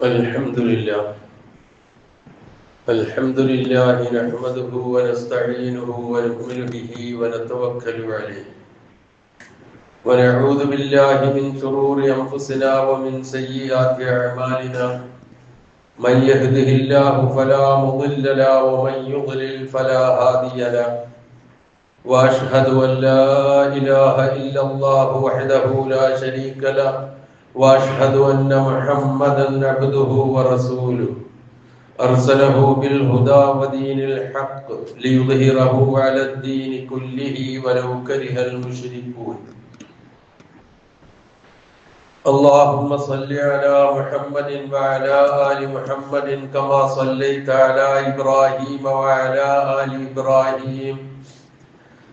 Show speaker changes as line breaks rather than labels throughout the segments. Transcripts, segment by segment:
الحمد لله نحمده ونستعينه ونؤمن به ونتوكل عليه ونعوذ بالله من شرور أنفسنا ومن سيئات أعمالنا من يهده الله فلا مضل له ومن يضلل فلا هادي له وأشهد أن لا إله إلا الله وحده لا شريك له وأشهد أن محمدا عبده ورسوله أرسله بالهدى ودين الحق ليظهره على الدين كله ولو كره المشركون اللهم صل على محمد وعلى آل محمد كما صليت على إبراهيم وعلى آل إبراهيم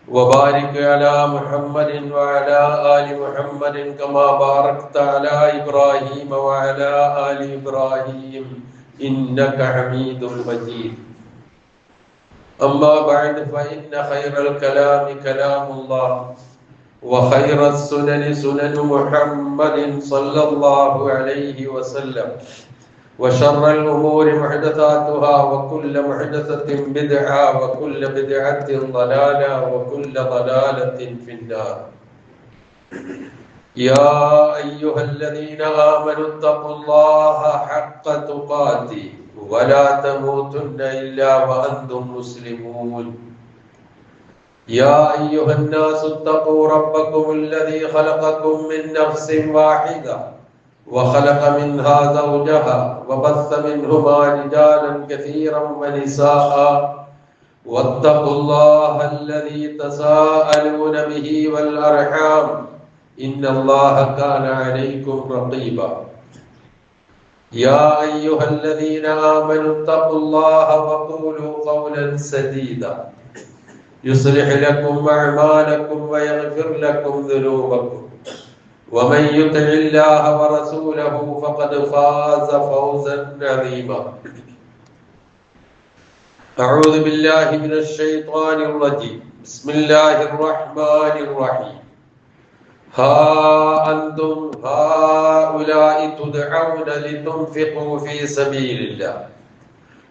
وبارك على محمد وعلى آل محمد كما باركت على إبراهيم وعلى آل إبراهيم إنك حميد مجيد أما بعد فإن خير الكلام كلام الله وخير السنن سنن محمد صلى الله عليه وسلم وشر الأمور محدثاتها وكل محدثة بدعة وكل بدعة ضلالة وكل ضلالة في النار يا أيها الذين آمنوا اتقوا الله حق تقاته ولا تموتن إلا وأنتم مسلمون يا أيها الناس اتقوا ربكم الذي خلقكم من نفس واحدة وخلق منها زوجها وبث منهما رجالا كثيرا ونساء واتقوا الله الذي تساءلون به والأرحام إن الله كان عليكم رقيبا يا أيها الذين آمنوا اتقوا الله وقولوا قولا سديدا يصلح لكم أعمالكم ويغفر لكم ذنوبكم ومن يطع الله ورسوله فقد فاز فوزا عظيما أعوذ بالله من الشيطان الرجيم بسم الله الرحمن الرحيم ها أنتم هؤلاء تدعون لتنفقوا في سبيل الله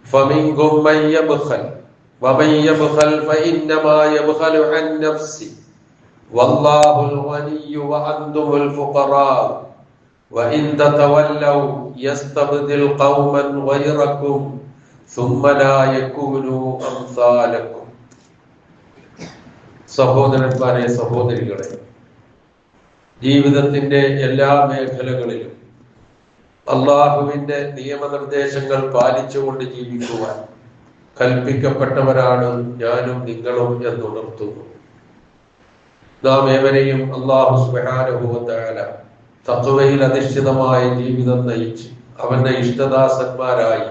فمنكم من يبخل ومن يبخل فإنما يبخل عن نفسه والله الغني وأنتم الفقراء وإن تتولوا يستبدل قوما غيركم ثم لا يكونوا أمثالكم സഹോദരന്മാരെ സഹോദരികളെ ജീവിതത്തിന്റെ എല്ലാ മേഖലകളിലും അള്ളാഹുവിന്റെ നിയമനിർദ്ദേശങ്ങൾ പാലിച്ചുകൊണ്ട് ജീവിക്കുവാൻ കൽപ്പിക്കപ്പെട്ടവരാണ് ഞാനും നിങ്ങളും എന്നുണർത്തുന്നു. നാം ഏവരെയും അല്ലാഹു സുബ്ഹാനഹു വ തആല തഖ്വയിൽ അധിഷ്ഠിതമായ ജീവിതം നയിച്ച് അവന്റെ ഇഷ്ടദാസന്മാരായി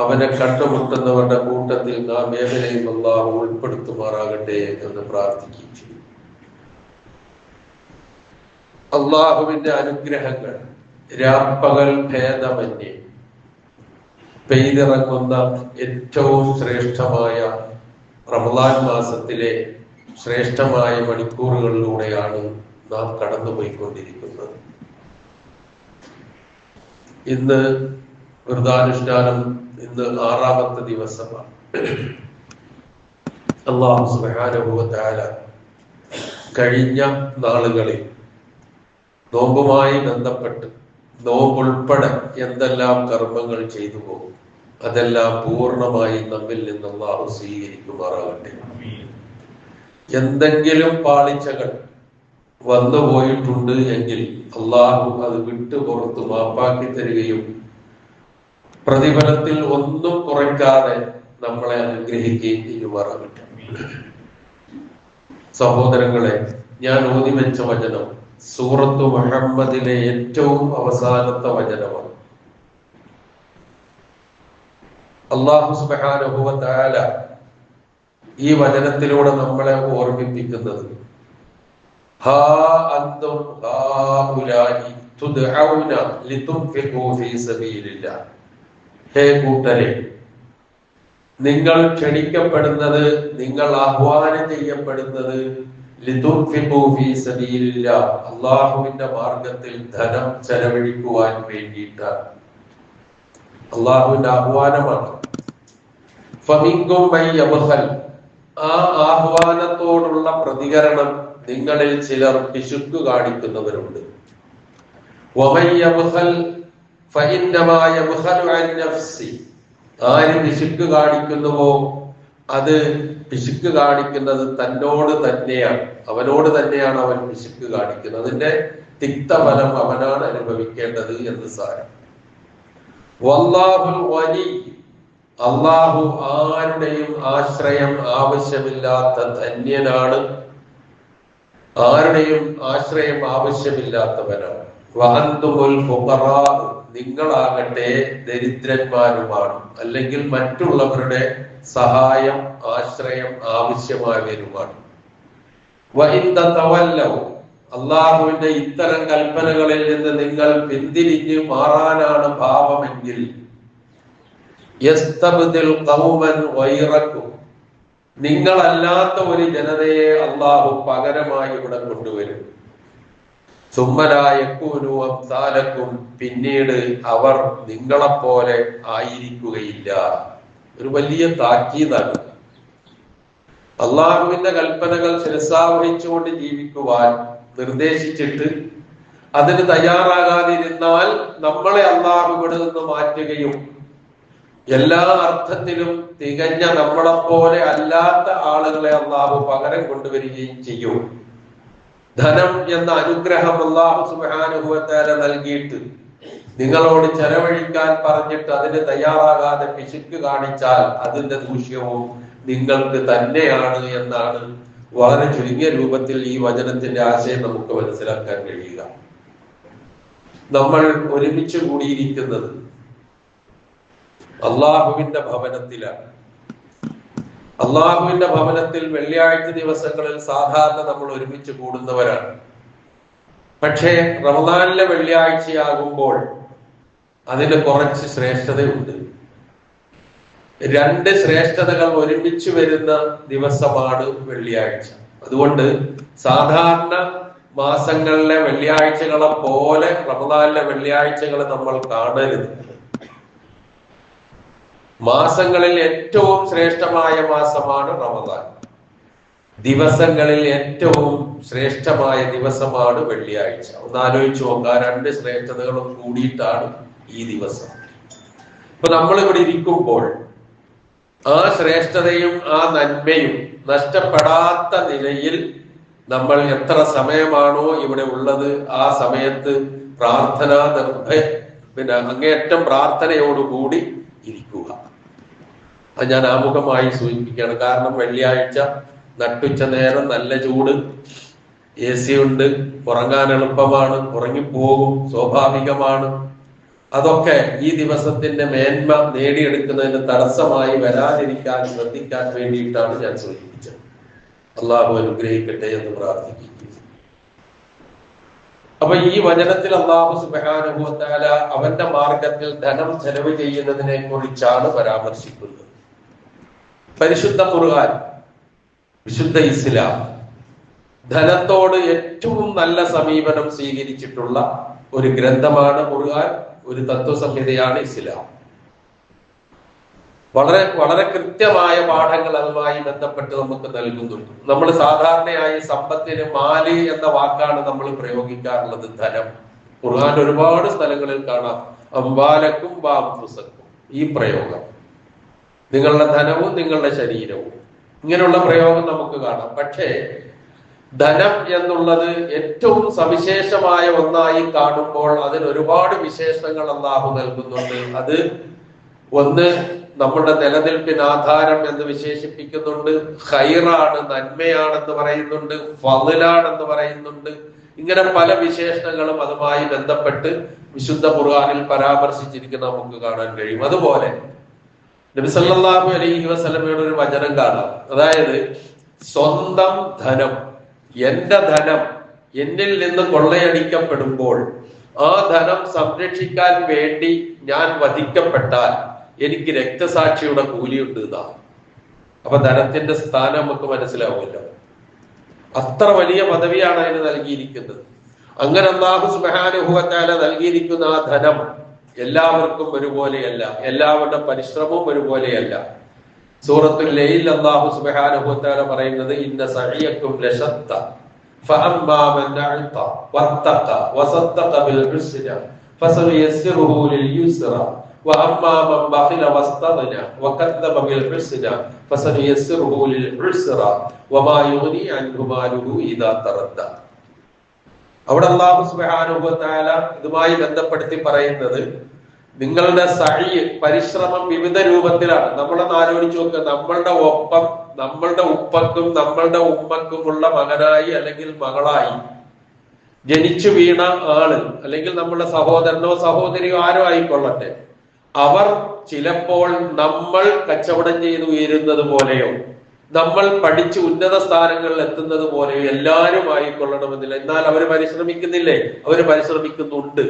അവനെ കണ്ടുമുട്ടുന്നവരുടെ കൂട്ടത്തിൽ നാം ഏവരെയും അല്ലാഹു ഉൾപ്പെടുത്തുമാറാകട്ടെ എന്ന് പ്രാർത്ഥിക്കുകയും ചെയ്യും. അള്ളാഹുവിന്റെ അനുഗ്രഹങ്ങൾ രാപ്പകൽ ഭേദമന്യേ പെയ്തിറങ്ങുന്ന ഏറ്റവും ശ്രേഷ്ഠമായ റമദാൻ മാസത്തിലെ ശ്രേഷ്ഠമായ മണിക്കൂറുകളിലൂടെയാണ് നാം കടന്നുപോയിക്കൊണ്ടിരിക്കുന്നത്. ഇന്ന് വ്രതാനുഷ്ഠാനം ഇന്ന് 6ാമത്തെ ദിവസമാണ്. അല്ലാഹു സുബ്ഹാനഹു വ തആല കഴിഞ്ഞ നാളുകളിൽ നോമ്പുമായി ബന്ധപ്പെട്ട് നോമ്പുൾപ്പെടെ എന്തെല്ലാം കർമ്മങ്ങൾ ചെയ്തു പോകും അതെല്ലാം പൂർണ്ണമായി നമ്മിൽ നിന്ന് അല്ലാഹു സ്വീകരിക്കുമാറാകട്ടെ. എന്തെങ്കിലും പാളിച്ചകൾ വന്നുപോയിട്ടുണ്ട് എങ്കിൽ അല്ലാഹു അത് വിട്ടു പുറത്ത് മാപ്പാക്കി തരികയും പ്രതിഫലത്തിൽ ഒന്നും കുറയ്ക്കാതെ നമ്മളെ അനുഗ്രഹിക്കുകയും ചെയ്യുമാറാകട്ടെ. സഹോദരങ്ങളെ, ഞാൻ ഓതി വെച്ച വചനം സൂറത്തു മുഹമ്മദിലെ ഏറ്റവും അവസാനത്തെ വചനമാണ്. അല്ലാഹു സുബ്ഹാനഹു വ തആല ഈ വചനത്തിലൂടെ നമ്മളെ ഓർമ്മിപ്പിക്കുന്നത് ഹാ അൻതും ഹൗലായി തുദ്ഔന ലിതുൻഫിഖൂ ഫീ സബീലില്ലാഹ്. ഹേ കൂട്ടരെ, നിങ്ങൾ ക്ഷണിക്കപ്പെടുന്നത്, നിങ്ങൾ ആഹ്വാനം ചെയ്യപ്പെടുന്നത് അള്ളാഹുവിന്റെ മാർഗത്തിൽ ധനം ചെലവഴിക്കുവാൻ വേണ്ടിയിട്ടാണ്. അള്ളാഹുവിന്റെ ആഹ്വാനമാണ്. ഫമിൻകും മൻ യബ്ഖൽ, ആ ആഹ്വാനത്തോടുള്ള പ്രതികരണം നിങ്ങളിൽ ചിലർ പിശുക്ക് കാണിക്കുന്നവരുണ്ട്. വമൻ യബ്ഖൽ ഫഇന്നമാ യബ്ഖലു അൻ നഫ്സി, ആര് പിശുക്ക് കാണിക്കുന്നുവോ അത് പിശുക്ക് കാണിക്കുന്നത് തന്നോട് തന്നെയാണ്, അവനോട് തന്നെയാണ് അവൻ പിശുക്ക് കാണിക്കുന്നത്. അതിന്റെ തിക്തഫലം അവനാണ് അനുഭവിക്കേണ്ടത് എന്ന് സാരം. വല്ലാഹുൽ ഗനി, അള്ളാഹു ആരുടെയും ആശ്രയം ആവശ്യമില്ലാത്ത ധന്യനാണ്, ആരുടെയും ആശ്രയം ആവശ്യമില്ലാത്തവനാണ്. വഅൻതുമുൽ ഫുഖറാ, നിങ്ങളാകട്ടെ ദരിദ്രന്മാരുമാണ്, അല്ലെങ്കിൽ മറ്റുള്ളവരുടെ സഹായം ആശ്രയം ആവശ്യമായവരുമാണ്. വഇൻ തതവല്ലൗ, അള്ളാഹുവിന്റെ ഇത്തരം കൽപ്പനകളിൽ നിന്ന് നിങ്ങൾ പിന്തിരിഞ്ഞ് മാറാനാണ് ഭാവമെങ്കിൽ യസ്തബ്ദിൽ ഖൗമൻ ഗൈറക്കും, നിങ്ങളല്ലാത്ത ഒരു ജനതയെ അള്ളാഹു പകരമായി ഇവിടെ കൊണ്ടുവരും. സുമ്മലാ യകൂനു അംസാലക്കും, പിന്നീട് അവർ നിങ്ങളെപ്പോലെ ആയിരിക്കുകയില്ല. ഒരു വലിയ താക്കീതാണ്. അള്ളാഹുവിന്റെ കൽപ്പനകൾ ശിരസാവഹിച്ചുകൊണ്ട് ജീവിക്കുവാൻ നിർദ്ദേശിച്ചിട്ട് അതിന് തയ്യാറാകാതിരുന്നാൽ നമ്മളെ അള്ളാഹു ഇവിടെ നിന്ന് മാറ്റുകയും എല്ലാ അർത്ഥത്തിലും തികഞ്ഞ നമ്മളെപ്പോലെ അല്ലാത്ത ആളുകളെ അള്ളാഹു പകരം കൊണ്ടുവരികയും ചെയ്യും. ധനം എന്ന അനുഗ്രഹം അള്ളാഹു സുബ്ഹാനഹു വ തആല നൽകിയിട്ട് നിങ്ങളോട് ചെലവഴിക്കാൻ പറഞ്ഞിട്ട് അതിന് തയ്യാറാകാതെ പിശുക്ക് കാണിച്ചാൽ അതിന്റെ ദൂഷ്യവും നിങ്ങൾക്ക് തന്നെയാണ് എന്നാണ് വളരെ ചുരുങ്ങിയ രൂപത്തിൽ ഈ വചനത്തിന്റെ ആശയം നമുക്ക് മനസ്സിലാക്കാൻ കഴിയുക. നമ്മൾ ഒരുമിച്ച് കൂടിയിരിക്കുന്നത് അള്ളാഹുവിന്റെ ഭവനത്തിലാണ്. അള്ളാഹുവിന്റെ ഭവനത്തിൽ വെള്ളിയാഴ്ച ദിവസങ്ങളിൽ സാധാരണ നമ്മൾ ഒരുമിച്ച് കൂടുന്നവരാണ്. പക്ഷേ റമദാനിലെ വെള്ളിയാഴ്ചയാകുമ്പോൾ അതിന് കുറച്ച് ശ്രേഷ്ഠതയുണ്ട്. രണ്ട് ശ്രേഷ്ഠതകൾ ഒരുമിച്ച് വരുന്ന ദിവസമാണ് വെള്ളിയാഴ്ച. അതുകൊണ്ട് സാധാരണ മാസങ്ങളിലെ വെള്ളിയാഴ്ചകളെ പോലെ റമദാനിലെ വെള്ളിയാഴ്ചകളെ നമ്മൾ കാണരുത്. മാസങ്ങളിൽ ഏറ്റവും ശ്രേഷ്ഠമായ മാസമാണ് റമദാൻ. ദിവസങ്ങളിൽ ഏറ്റവും ശ്രേഷ്ഠമായ ദിവസമാണ് വെള്ളിയാഴ്ച. ഒന്ന് ആലോചിച്ച് നോക്കുക, രണ്ട് ശ്രേഷ്ഠതകളും കൂടിയിട്ടാണ് ഈ ദിവസം. ഇപ്പൊ നമ്മളിവിടെ ഇരിക്കുമ്പോൾ ആ ശ്രേഷ്ഠതയും ആ നന്മയും നഷ്ടപ്പെടാത്ത നിലയിൽ നമ്മൾ എത്ര സമയമാണോ ഇവിടെ ഉള്ളത് ആ സമയത്ത് അങ്ങേയറ്റം പ്രാർത്ഥനയോടുകൂടി ഇരിക്കുക. അത് ഞാൻ ആമുഖമായി സൂചിപ്പിക്കുകയാണ്. കാരണം വെള്ളിയാഴ്ച നട്ടുച്ച നേരം നല്ല ചൂട്, AC ഉണ്ട്, ഉറങ്ങാൻ എളുപ്പമാണ്, ഉറങ്ങിപ്പോകും, സ്വാഭാവികമാണ്. അതൊക്കെ ഈ ദിവസത്തിന്റെ മേന്മ നേടിയെടുക്കുന്നതിന് തടസ്സമായി വരാതിരിക്കാൻ ശ്രദ്ധിക്കാൻ വേണ്ടിയിട്ടാണ് ഞാൻ സൂചിപ്പിച്ചത്. അള്ളാഹു അനുഗ്രഹിക്കട്ടെ എന്ന് പ്രാർത്ഥിക്കുന്നു. അപ്പൊ ഈ വചനത്തിൽ അള്ളാഹു സുബ്ഹാനഹു വ തആല അവന്റെ മാർഗത്തിൽ ധനം ചെലവ് ചെയ്യുന്നതിനെ കുറിച്ചാണ് പരാമർശിക്കുന്നത്. പരിശുദ്ധ ഖുർആൻ, വിശുദ്ധ ഇസ്ലാം ധനത്തോട് ഏറ്റവും നല്ല സമീപനം സ്വീകരിച്ചിട്ടുള്ള ഒരു ഗ്രന്ഥമാണ് ഖുർആൻ, ഒരു തത്വസംഹിതയാണ് ഇസ്ലാം. വളരെ വളരെ കൃത്യമായ പാഠങ്ങൾ അതുമായി ബന്ധപ്പെട്ട് നമുക്ക് നൽകുന്നുണ്ട്. നമ്മൾ സാധാരണയായി സമ്പത്തിന് മാല് എന്ന വാക്കാണ് നമ്മൾ പ്രയോഗിക്കാറുള്ളത്, ധനം. ഖുർആൻ ഒരുപാട് സ്ഥലങ്ങളിൽ കാണാം അംവാലക്കും വഅൻഫുസക്കും ഈ പ്രയോഗം, നിങ്ങളുടെ ധനവും നിങ്ങളുടെ ശരീരവും, ഇങ്ങനെയുള്ള പ്രയോഗം നമുക്ക് കാണാം. പക്ഷേ ധനം എന്നുള്ളത് ഏറ്റവും സവിശേഷമായ ഒന്നായി കാണുമ്പോൾ അതിന് ഒരുപാട് വിശേഷണങ്ങൾ അല്ലാഹു നൽകുന്നുണ്ട്. അത് ഒന്ന് നമ്മുടെ നിലനിൽപ്പിന് ആധാരം എന്ന് വിശേഷിപ്പിക്കുന്നുണ്ട്, ഖൈറാണ്, നന്മയാണെന്ന് പറയുന്നുണ്ട്, ഫളാണെന്ന് പറയുന്നുണ്ട്. ഇങ്ങനെ പല വിശേഷണങ്ങളും അതുമായി ബന്ധപ്പെട്ട് വിശുദ്ധ ഖുർആനിൽ പരാമർശിച്ചിരിക്കുന്ന നമുക്ക് കാണാൻ കഴിയും. അതുപോലെ നബി സല്ലല്ലാഹു അലൈഹി വസല്ലമയുടെ ഒരു വചനം കാണാം. അതായത് സ്വന്തം ധനം, എന്റെ ധനം എന്നിൽ നിന്ന് കൊള്ളയടിക്കപ്പെടുമ്പോൾ ആ ധനം സംരക്ഷിക്കാൻ വേണ്ടി ഞാൻ വധിക്കപ്പെട്ടാൽ എനിക്ക് രക്തസാക്ഷിയുടെ കൂലിയുണ്ട് എന്നാണ്. അപ്പൊ ധനത്തിന്റെ സ്ഥാനം നമുക്ക് മനസ്സിലാവുമല്ലോ. അത്ര വലിയ പദവിയാണ് അതിന് നൽകിയിരിക്കുന്നത്. അങ്ങനെ അല്ലാഹു സുബ്ഹാനഹു വ തആല നൽകിയിരിക്കുന്ന ആ ധനം എല്ലാവർക്കും ഒരുപോലെയല്ല, എല്ലാവരുടെ പരിശ്രമവും ഒരുപോലെയല്ല. സൂറത്തുൽ ലൈൽ അല്ലാഹു സുബ്ഹാനഹു വ തആല പറയുന്നത് ഇന്ന സഅയക്കും ലശത്ത ഫഅമ്മാ മൻ അഅത വത്തഖ വസദ്ദഖ ബിൽ ഹുസ്ന ഫസനുയസ്സിറുഹു ലിൽ യുസ്ര വഅമ്മാ മൻ ബഖില വസ്തഗ്ന വകദ്ദബ ബിൽ ഹുസ്ന ഫസനുയസ്സിറുഹു ലിൽ ഉസ്ര വമാ യുഗ്നി അൻഹു മാലുഹു ഇദാ തറദ്ദ. അവിടെ അല്ലാഹു സുബ്ഹാനഹു വ തആല ഇതുമായി ബന്ധപ്പെടുത്തി പറയുന്നത് നിങ്ങളുടെ സഅയ് പരിശ്രമം വിവിധ രൂപത്തിലാണ്. നമ്മളൊന്ന് ആലോചിച്ച് നോക്കുക, നമ്മളുടെ ഒപ്പം നമ്മളുടെ ഉപ്പക്കും നമ്മളുടെ ഉമ്മക്കുമുള്ള മകനായി അല്ലെങ്കിൽ മകളായി ജനിച്ചു വീണ ആള് അല്ലെങ്കിൽ നമ്മളുടെ സഹോദരനോ സഹോദരിയോ ആരോ ആയിക്കൊള്ളട്ടെ, അവർ ചിലപ്പോൾ നമ്മൾ കച്ചവടം ചെയ്ത് ഉയരുന്നത് പോലെയോ നമ്മൾ പഠിച്ച് ഉന്നത സ്ഥാനങ്ങളിൽ എത്തുന്നത് പോലെയോ എല്ലാവരും ആയിക്കൊള്ളണമെന്നില്ല. എന്നാൽ അവർ പരിശ്രമിക്കുന്നില്ലേ? അവര് പരിശ്രമിക്കുന്നുണ്ട്.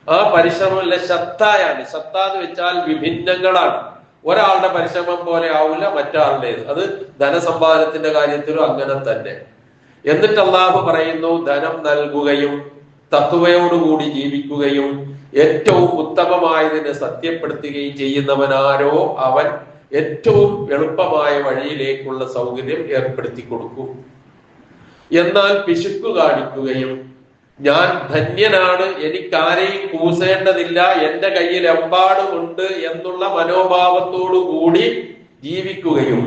ആ പരിശ്രമമല്ല ശത്തായാണ്. ശത്ത എന്ന് വെച്ചാൽ വിഭിന്നങ്ങളാണ്. ഒരാളുടെ പരിശ്രമം പോലെ ആവില്ല മറ്റാളുടേത്. അത് ധനസമ്പാദനത്തിന്റെ കാര്യത്തിലും അങ്ങനെ തന്നെ. എന്നിട്ട് അല്ലാഹു പറയുന്നു, ധനം നൽകുകയും തഖ്വയോടുകൂടി ജീവിക്കുകയും ഏറ്റവും ഉത്തമമായതിനെ സത്യപ്പെടുത്തുകയും ചെയ്യുന്നവനാരോ അവൻ ഏറ്റവും എളുപ്പമായ വഴിയിലേക്കുള്ള സൗകര്യം ഏർപ്പെടുത്തി കൊടുക്കും. എന്നാൽ പിശുക്കു കാണിക്കുകയും ഞാൻ ധന്യനാണ്, എനിക്കാരെയും കൂസേണ്ടതില്ല, എന്റെ കയ്യിൽ എമ്പാടുമുണ്ട് എന്നുള്ള മനോഭാവത്തോടു കൂടി ജീവിക്കുകയും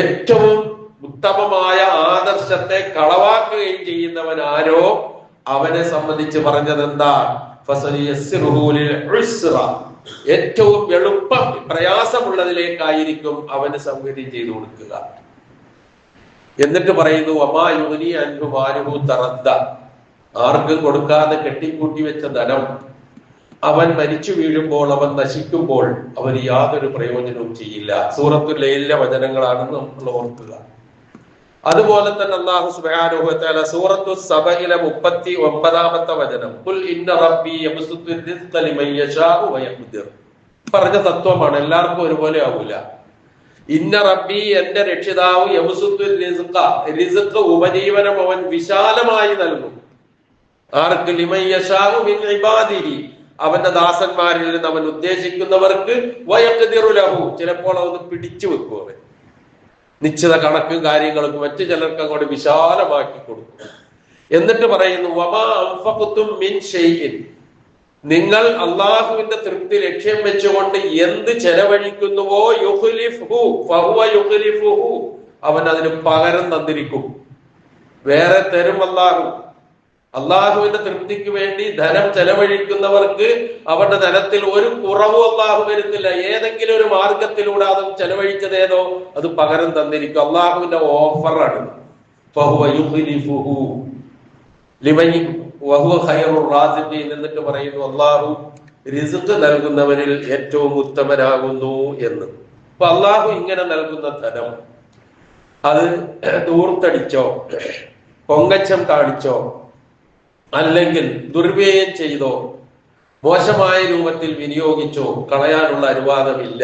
ഏറ്റവും ഉത്തമമായ ആദർശത്തെ കളവാക്കുകയും ചെയ്യുന്നവൻ ആരോ അവനെ സംബന്ധിച്ച് പറഞ്ഞത് എന്താ? ഏറ്റവും എളുപ്പം പ്രയാസമുള്ളതിലേക്കായിരിക്കും അവന് സൗകര്യം ചെയ്തു കൊടുക്കുക. എന്നിട്ട് പറയുന്നു വമാ യുഗ്നി അൻഹു മാലുഹു തറദ്ദ, ആർക്കും കൊടുക്കാതെ കെട്ടിക്കൂട്ടി വെച്ച ധനം അവൻ മരിച്ചു വീഴുമ്പോൾ, അവൻ നശിക്കുമ്പോൾ അവന് യാതൊരു പ്രയോജനവും ചെയ്യില്ല. സൂറത്തുൽ ലൈലിലെ വചനങ്ങളാണെന്ന് നമ്മൾ ഓർക്കുക. അതുപോലെ തന്നെ അല്ലാഹു സുബ്ഹാനഹു വ തആല സൂറത്തു സബയിലെ 39-ാമത്തെ വചനം ഖുൽ ഇന്ന റബ്ബി യബ്സുത്തു റിസ്ഖ ലിമൻ യശാഉ വ യഖ്ദിർ പറഞ്ഞ തത്വമാണ്. എല്ലാവർക്കും ഒരുപോലെ ആവൂല. ഇന്ന റബ്ബി, എന്റെ രക്ഷിതാവ്, യബ്സുത്തു റിസ്ഖ ഉപജീവനം അവൻ വിശാലമായി നൽകും. ആർക്ക്? ലിമൻ യശാഉ മിൻ ഇബാദിഹി, അവന്റെ ദാസന്മാരിൽ നിന്ന് അവൻ ഉദ്ദേശിക്കുന്നവർക്ക്. വ യഖ്ദിറു ലഹു, ചിലപ്പോൾ അവന് പിടിച്ചു വെക്കും. അവൻ നിശ്ചിത കണക്കും കാര്യങ്ങൾക്കും മറ്റു ചിലർക്ക് അങ്ങോട്ട് വിശാലമാക്കി കൊടുക്കും. എന്നിട്ട് പറയുന്നു വമാ അൻഫഖ്തും മിൻ ഷൈഇൻ, നിങ്ങൾ അല്ലാഹുവിന്റെ തൃപ്തി ലക്ഷ്യം വെച്ചുകൊണ്ട് എന്ത് ചെലവഴിക്കുന്നുവോ യുഖ്ലിഫുഹു ഫഹുവ യുഖ്ലിഫുഹു, അവൻ അതിന് പകരം തന്നിരിക്കും, വേറെ തരും അല്ലാഹു. അള്ളാഹുവിന്റെ തൃപ്തിക്ക് വേണ്ടി ധനം ചെലവഴിക്കുന്നവർക്ക് അവരുടെ ധനത്തിൽ ഒരു കുറവും അള്ളാഹു വരുന്നില്ല. ഏതെങ്കിലും ഒരു മാർഗത്തിലൂടെ അത് ചെലവഴിച്ചതേതോ അത് പകരം തന്നിരിക്കും. അള്ളാഹുവിന്റെ ഓഫറാണ്. എന്നിട്ട് പറയുന്നു അള്ളാഹു റിസ്ഖ് നൽകുന്നവരിൽ ഏറ്റവും ഉത്തമനാകുന്നു എന്ന്. അപ്പൊ അള്ളാഹു ഇങ്ങനെ നൽകുന്ന ധനം അത് ദൂർത്തടിച്ചോ പൊങ്ങച്ചം കാണിച്ചോ അല്ലെങ്കിൽ ദുർവ്യയം ചെയ്തോ മോശമായ രൂപത്തിൽ വിനിയോഗിച്ചോ കളയാനുള്ള അനുവാദമില്ല.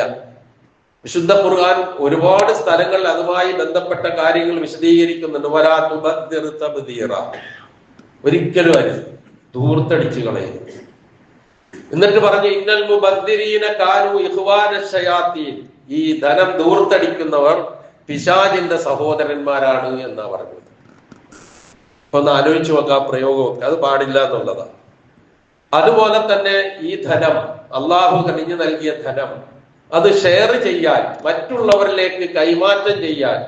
വിശുദ്ധ ഖുർആൻ ഒരുപാട് സ്ഥലങ്ങളിൽ അതുമായി ബന്ധപ്പെട്ട കാര്യങ്ങൾ വിശദീകരിക്കുന്നുണ്ട്. വലാ തുബദ്ദിർ തബ്ദീറ, ഒരിക്കലും അരുത് ദൂർത്തടിച്ചു കളയുന്നു. എന്നിട്ട് പറഞ്ഞു ഇന്നൽ മുബദ്ദിരീന കാനൂ ഇഖ്വാന ശയാത്തീൻ, ഈ ധനം ദൂർത്തടിക്കുന്നവർ പിശാചിന്റെ സഹോദരന്മാരാണ് എന്നാ പറഞ്ഞത്. അപ്പൊ ഒന്ന് ആലോചിച്ച് നോക്കാം പ്രയോഗമൊക്കെ, അത് പാടില്ല എന്നുള്ളതാണ്. അതുപോലെ തന്നെ ഈ ധനം അള്ളാഹു കനിഞ്ഞു നൽകിയ ധനം അത് ഷെയർ ചെയ്യാൻ, മറ്റുള്ളവരിലേക്ക് കൈമാറ്റം ചെയ്യാൻ,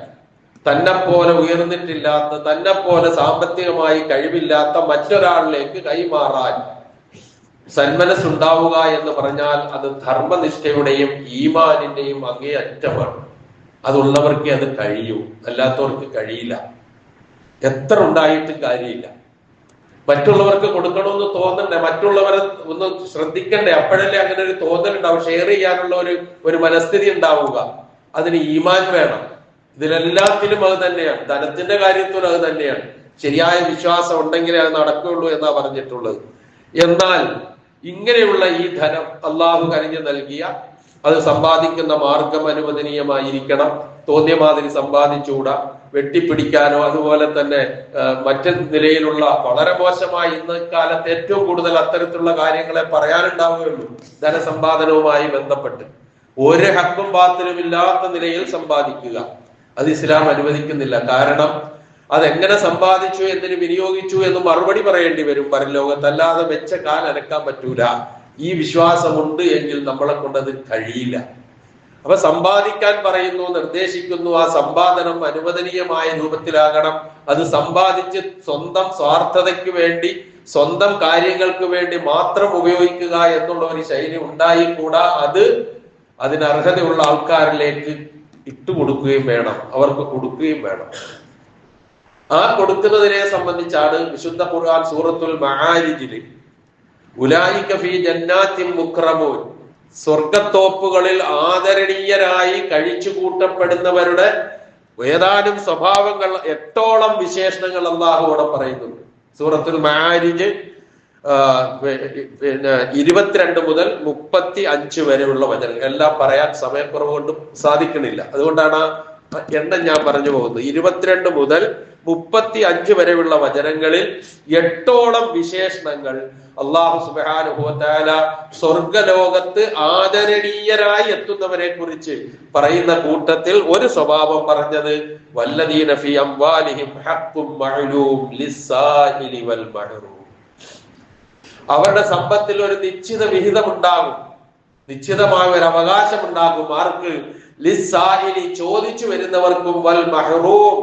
തന്നെപ്പോലെ ഉയർന്നിട്ടില്ലാത്ത, തന്നെപ്പോലെ സാമ്പത്തികമായി കഴിവില്ലാത്ത മറ്റൊരാളിലേക്ക് കൈമാറാൻ സന്മനസ്സുണ്ടാവുക എന്ന് പറഞ്ഞാൽ അത് ധർമ്മനിഷ്ഠയുടെയും ഈമാനിന്റെയും അങ്ങേയറ്റമാണ്. അതുള്ളവർക്ക് അത് കഴിയൂ, അല്ലാത്തവർക്ക് കഴിയില്ല. എത്ര ഉണ്ടായിട്ടും കാര്യമില്ല. മറ്റുള്ളവർക്ക് കൊടുക്കണമെന്ന് തോന്നണ്ടേ, മറ്റുള്ളവരെ ഒന്ന് ശ്രദ്ധിക്കണ്ടേ, അപ്പോഴല്ലേ അങ്ങനെ ഒരു തോന്നലുണ്ടാവും. ഷെയർ ചെയ്യാനുള്ള ഒരു മനസ്ഥിതി ഉണ്ടാവുക. അതിന് ഈമാൻ വേണം. ഇതിലെല്ലാത്തിലും അത് തന്നെയാണ്. ധനത്തിന്റെ കാര്യത്തിലും അത് തന്നെയാണ്. ശരിയായ വിശ്വാസം ഉണ്ടെങ്കിലേ അത് നടക്കുകയുള്ളൂ എന്നാ പറഞ്ഞിട്ടുള്ളത്. എന്നാൽ ഇങ്ങനെയുള്ള ഈ ധനം അള്ളാഹു കനിഞ്ഞു നൽകിയ അത് സമ്പാദിക്കുന്ന മാർഗം അനുവദനീയമായിരിക്കണം. തോന്നിയ മാതിരി സമ്പാദിച്ചുകൂടാ, വെട്ടിപ്പിടിക്കാനോ അതുപോലെ തന്നെ മറ്റു നിലയിലുള്ള വളരെ മോശമായി ഇന്ന് കാലത്ത് ഏറ്റവും കൂടുതൽ അത്തരത്തിലുള്ള കാര്യങ്ങളെ പറയാനുണ്ടാവുകയുള്ളൂ. ധനസമ്പാദനവുമായി ബന്ധപ്പെട്ട് ഒരു ഹക്കും ബാത്തിലും ഇല്ലാത്ത നിലയിൽ സമ്പാദിക്കുക അത് ഇസ്ലാം അനുവദിക്കുന്നില്ല. കാരണം അതെങ്ങനെ സമ്പാദിച്ചു, എന്തിനു വിനിയോഗിച്ചു എന്ന് മറുപടി പറയേണ്ടി വരും പരലോകത്ത്. അല്ലാതെ വെച്ച കാൽ അനക്കാൻ പറ്റൂല. ഈ വിശ്വാസമുണ്ട് എങ്കിൽ നമ്മളെ കൊണ്ട് അത് കഴിയില്ല. അപ്പൊ സമ്പാദിക്കാൻ പറയുന്നു, നിർദ്ദേശിക്കുന്നു. ആ സമ്പാദനം അനുവദനീയമായ രൂപത്തിലാകണം. അത് സമ്പാദിച്ച് സ്വന്തം സ്വാർത്ഥതയ്ക്ക് വേണ്ടി, സ്വന്തം കാര്യങ്ങൾക്ക് വേണ്ടി മാത്രം ഉപയോഗിക്കുക എന്നുള്ള ഒരു ശൈലി ഉണ്ടായിക്കൂടാ. അതിനർഹതയുള്ള ആൾക്കാരിലേക്ക് ഇട്ടുകൊടുക്കുകയും വേണം, അവർക്ക് കൊടുക്കുകയും വേണം. ആ കൊടുക്കുന്നതിനെ സംബന്ധിച്ചാണ് വിശുദ്ധ ഖുർആൻ സൂറത്തുൽ മആരിജിൽ ഉലൈക ഫീ ജന്നാത്തിൻ മുക്രമൂൻ, സ്വർഗത്തോപ്പുകളിൽ ആദരണീയരായി കഴിച്ചു കൂട്ടപ്പെടുന്നവരുടെ ഏതാനും സ്വഭാവങ്ങൾ, 8ഓളം വിശേഷണങ്ങൾ അല്ലാഹു അവിടെ പറയുന്നുണ്ട്. സൂറത്തുൽ മആരിജ് 22 മുതൽ 35 വരെയുള്ള വചനങ്ങൾ. എല്ലാം പറയാൻ സമയക്കുറവ് കൊണ്ട് സാധിക്കണില്ല. അതുകൊണ്ടാണ് എണ്ണം ഞാൻ പറഞ്ഞു പോകുന്നത്. 22 മുതൽ 35 വരെയുള്ള വചനങ്ങളിൽ 8ഓളം വിശേഷണങ്ങൾ അല്ലാഹു സുബ്ഹാനഹു വ തആല സ്വർഗലോകത്ത് ആദരണീയരായി എത്തുന്നവരെ കുറിച്ച് പറയുന്ന കൂട്ടത്തിൽ ഒരു സ്വഭാവം പറഞ്ഞത് വല്ലദീന ഫീ അംവാലിഹിം ഹഖ്ഖും മഅലൂം ലിസ്സാഇലി വൽ മഹ്റൂം. അവരുടെ സമ്പത്തിൽ ഒരു നിശ്ചിത വിഹിതം ഉണ്ടാകും, നിശ്ചിതമായ ഒരു അവകാശം ഉണ്ടാകും. ആർക്ക്? ലിസ്സാഇലി, ചോദിച്ചു വരുന്നവർക്കും, വൽ മഹ്റൂം,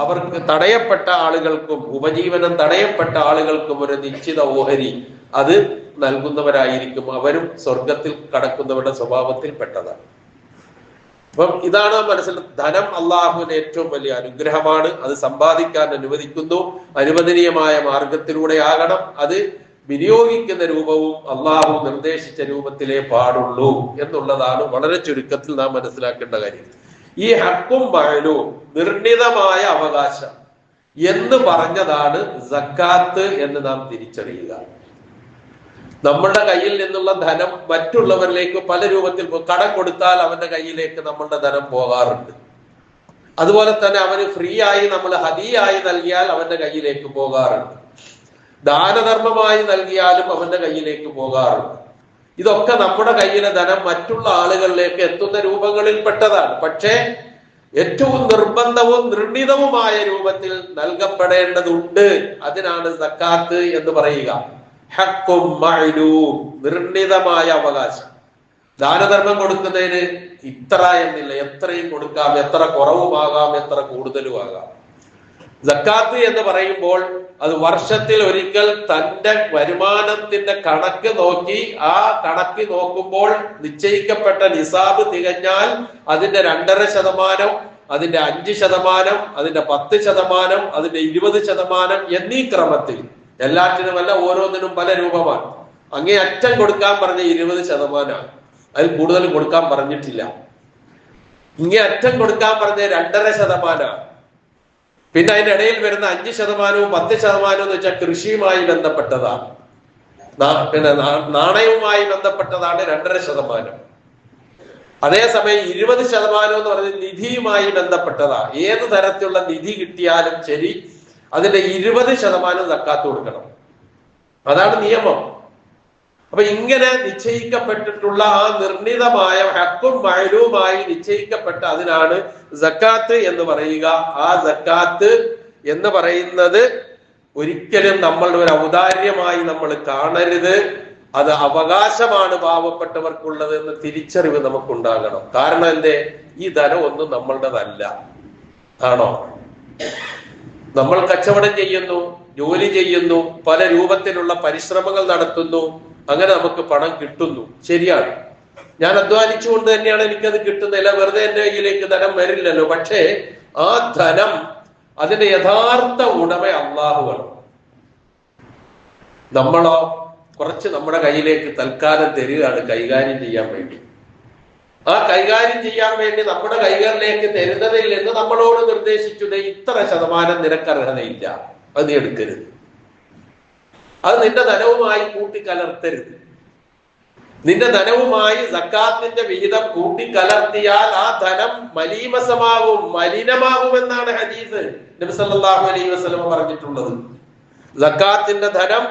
അവർക്ക് തടയപ്പെട്ട ആളുകൾക്കും, ഉപജീവനം തടയപ്പെട്ട ആളുകൾക്കും ഒരു നിശ്ചിത ഓഹരി അത് നൽകുന്നവരായിരിക്കും. അവരും സ്വർഗത്തിൽ കടക്കുന്നവരുടെ സ്വഭാവത്തിൽ പെട്ടതാണ്. അപ്പം ഇതാണ് മനസ്സിൽ. ധനം അള്ളാഹുവിന്റെ ഏറ്റവും വലിയ അനുഗ്രഹമാണ്. അത് സമ്പാദിക്കാൻ അനുവദിക്കുന്നു. അനുവദനീയമായ മാർഗത്തിലൂടെ ആകണം. അത് വിനിയോഗിക്കുന്ന രൂപവും അള്ളാഹു നിർദ്ദേശിച്ച രൂപത്തിലേ പാടുള്ളൂ എന്നുള്ളതാണ് വളരെ ചുരുക്കത്തിൽ നാം മനസ്സിലാക്കേണ്ട കാര്യം. ഈ ഹഖ്ഖും മഅലൂം, നിർണിതമായ അവകാശം എന്ന് പറഞ്ഞതാണ് സക്കാത്ത് എന്ന് നാം തിരിച്ചറിയുക. നമ്മളുടെ കയ്യിൽ നിന്നുള്ള ധനം മറ്റുള്ളവരിലേക്ക് പല രൂപത്തിൽ, കടം കൊടുത്താൽ അവന്റെ കയ്യിലേക്ക് നമ്മളുടെ ധനം പോകാറുണ്ട്. അതുപോലെ തന്നെ അവന് ഫ്രീ ആയി നമ്മൾ ഹദിയായി നൽകിയാൽ അവന്റെ കയ്യിലേക്ക് പോകാറുണ്ട്. ദാനധർമ്മമായി നൽകിയാലും അവന്റെ കയ്യിലേക്ക് പോകാറുണ്ട്. ഇതൊക്കെ നമ്മുടെ കയ്യിലെ ധനം മറ്റുള്ള ആളുകളിലേക്ക് എത്തുന്ന രൂപങ്ങളിൽ പെട്ടതാണ്. പക്ഷേ ഏറ്റവും നിർബന്ധവും നിർണിതവുമായ രൂപത്തിൽ നൽകപ്പെടേണ്ടതുണ്ട്. അതിനാണ് സക്കാത്ത് എന്ന് പറയുക. ഹഖ്ഖും മഅലൂം, നിർണിതമായ അവകാശം. ദാനധർമ്മം കൊടുക്കുന്നതിന് ഇത്ര എന്നില്ല, എത്രയും കൊടുക്കാം, എത്ര കുറവുമാകാം, എത്ര കൂടുതലും ആകാം. സക്കാത്ത് എന്ന് പറയുമ്പോൾ അത് വർഷത്തിൽ ഒരിക്കൽ തന്റെ വരുമാനത്തിന്റെ കണക്ക് നോക്കി, ആ കണക്ക് നോക്കുമ്പോൾ നിശ്ചയിക്കപ്പെട്ട നിസാബ് തികഞ്ഞാൽ അതിന്റെ 2.5%, അതിന്റെ 5%, അതിന്റെ 10%, അതിന്റെ 20% എന്നീ ക്രമത്തിൽ, എല്ലാറ്റിനുമല്ല ഓരോന്നിനും പല രൂപമാണ്. അങ്ങേ അറ്റം കൊടുക്കാൻ പറഞ്ഞ 20%, അതിൽ കൂടുതൽ കൊടുക്കാൻ പറഞ്ഞിട്ടില്ല. ഇങ്ങേ അറ്റം കൊടുക്കാൻ പറഞ്ഞ 2.5%. പിന്നെ അതിന്റെ ഇടയിൽ വരുന്ന 5%, 10% എന്ന് വെച്ചാൽ കൃഷിയുമായി ബന്ധപ്പെട്ടതാണ്. പിന്നെ നാണയവുമായി ബന്ധപ്പെട്ടതാണ് 2.5%. അതേസമയം 20% എന്ന് പറഞ്ഞാൽ നിധിയുമായി ബന്ധപ്പെട്ടതാണ്. ഏത് തരത്തിലുള്ള നിധി കിട്ടിയാലും ശരി അതിന്റെ 20% സക്കാത്ത് കൊടുക്കണം. അതാണ് നിയമം. അപ്പൊ ഇങ്ങനെ നിശ്ചയിക്കപ്പെട്ടിട്ടുള്ള ആ നിർണിതമായ ഹഖ്ഖും മഅലൂമായി നിശ്ചയിക്കപ്പെട്ട അതിനാണ് സക്കാത്ത് എന്ന് പറയുക. ആ സക്കാത്ത് എന്ന് പറയുന്നത് ഒരിക്കലും നമ്മളുടെ ഒരു ഔദാര്യമായി നമ്മൾ കാണരുത്. അത് അവകാശമാണ് പാവപ്പെട്ടവർക്കുള്ളത് എന്ന് തിരിച്ചറിവ് നമുക്കുണ്ടാകണം. കാരണം എന്തേ? ഈ ധനം ഒന്നും നമ്മളുടേതല്ല. ആണോ? നമ്മൾ കച്ചവടം ചെയ്യുന്നു, ജോലി ചെയ്യുന്നു, പല രൂപത്തിലുള്ള പരിശ്രമങ്ങൾ നടത്തുന്നു, അങ്ങനെ നമുക്ക് പണം കിട്ടുന്നു. ശരിയാണ്, ഞാൻ അധ്വാനിച്ചുകൊണ്ട് തന്നെയാണ് എനിക്കത് കിട്ടുന്നില്ല. വെറുതെ എന്റെ കയ്യിലേക്ക് ധനം വരില്ലല്ലോ. പക്ഷേ ആ ധനം, അതിന്റെ യഥാർത്ഥ ഉടമ അല്ലാഹുവാണ്. നമ്മളോ കുറച്ച് നമ്മുടെ കയ്യിലേക്ക് തൽക്കാലം തരികയാണ് കൈകാര്യം ചെയ്യാൻ വേണ്ടി. ആ കൈകാര്യം ചെയ്യാൻ വേണ്ടി നമ്മുടെ കൈകളിലേക്ക് തരുന്നതിൽ നിന്ന് നമ്മളോട് നിർദ്ദേശിച്ചു, ഇത്ര ശതമാനം നിനക്ക് അർഹതയില്ല, അത് നീ എടുക്കരുത്, അത് നിന്റെ ധനവുമായി കൂട്ടിക്കലർത്തരുത്. നിന്റെ ധനവുമായി സക്കാത്തിന്റെ വിഹിതം കൂട്ടിക്കലർത്തിയാൽ ആ ധനം മലിനമാകുമെന്നാണ് ഹദീസ് നബി സല്ലല്ലാഹു അലൈഹി വസല്ലം പറഞ്ഞിട്ടുള്ളത്. സക്കാത്തിന്റെ ധനം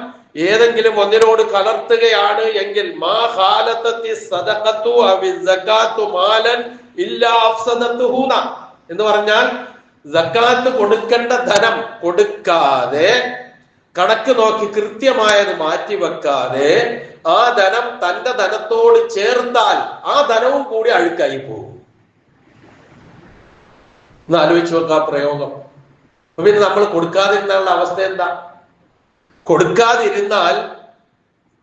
ഏതെങ്കിലും ഒന്നിനോട് കലർത്തുകയാണ് എങ്കിൽ മാ ഖാലത്തത്തി സദഖത്തു അവി സകാത്തു മാലൻ ഇല്ലാ അഫ്സദത്തുഹു എന്ന് പറഞ്ഞാൽ സക്കാത്ത് കൊടുക്കേണ്ട ധനം കൊടുക്കാതെ, കണക്ക് നോക്കി കൃത്യമായത് മാറ്റിവെക്കാതെ ആ ധനം തന്റെ ധനത്തോട് ചേർത്താൽ ആ ധനവും കൂടി അഴുക്കായി പോകും. ഒന്ന് ആലോചിച്ച് നോക്കാം പ്രയോഗം. അപ്പൊ പിന്നെ നമ്മൾ കൊടുക്കാതിരുന്നുള്ള അവസ്ഥ എന്താ? കൊടുക്കാതിരുന്നാൽ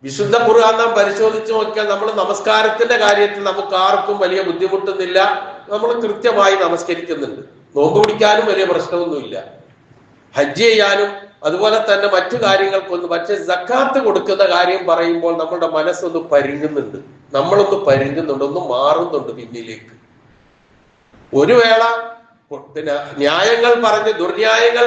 വിശുദ്ധ ഖുർആൻ നാം പരിശോധിച്ച് നോക്കിയാൽ നമ്മൾ നമസ്കാരത്തിന്റെ കാര്യത്തിൽ നമുക്ക് ആർക്കും വലിയ ബുദ്ധിമുട്ടൊന്നുമില്ല. നമ്മൾ കൃത്യമായി നമസ്കരിക്കുന്നുണ്ട്. നോമ്പ് പിടിക്കാനും വലിയ പ്രശ്നമൊന്നുമില്ല, ഹജ്ജ് ചെയ്യാനും അതുപോലെ തന്നെ മറ്റു കാര്യങ്ങൾക്കൊന്നും. പക്ഷെ സക്കാത്ത് കൊടുക്കുന്ന കാര്യം പറയുമ്പോൾ നമ്മുടെ മനസ്സൊന്ന് പരിങ്ങുന്നുണ്ട്, നമ്മളൊന്ന് പരിങ്ങുന്നുണ്ട്, ഒന്ന് മാറുന്നുണ്ട് പിന്നിലേക്ക്. ഒരു വേള പിന്നെ ന്യായങ്ങൾ പറഞ്ഞ് ദുർന്യായങ്ങൾ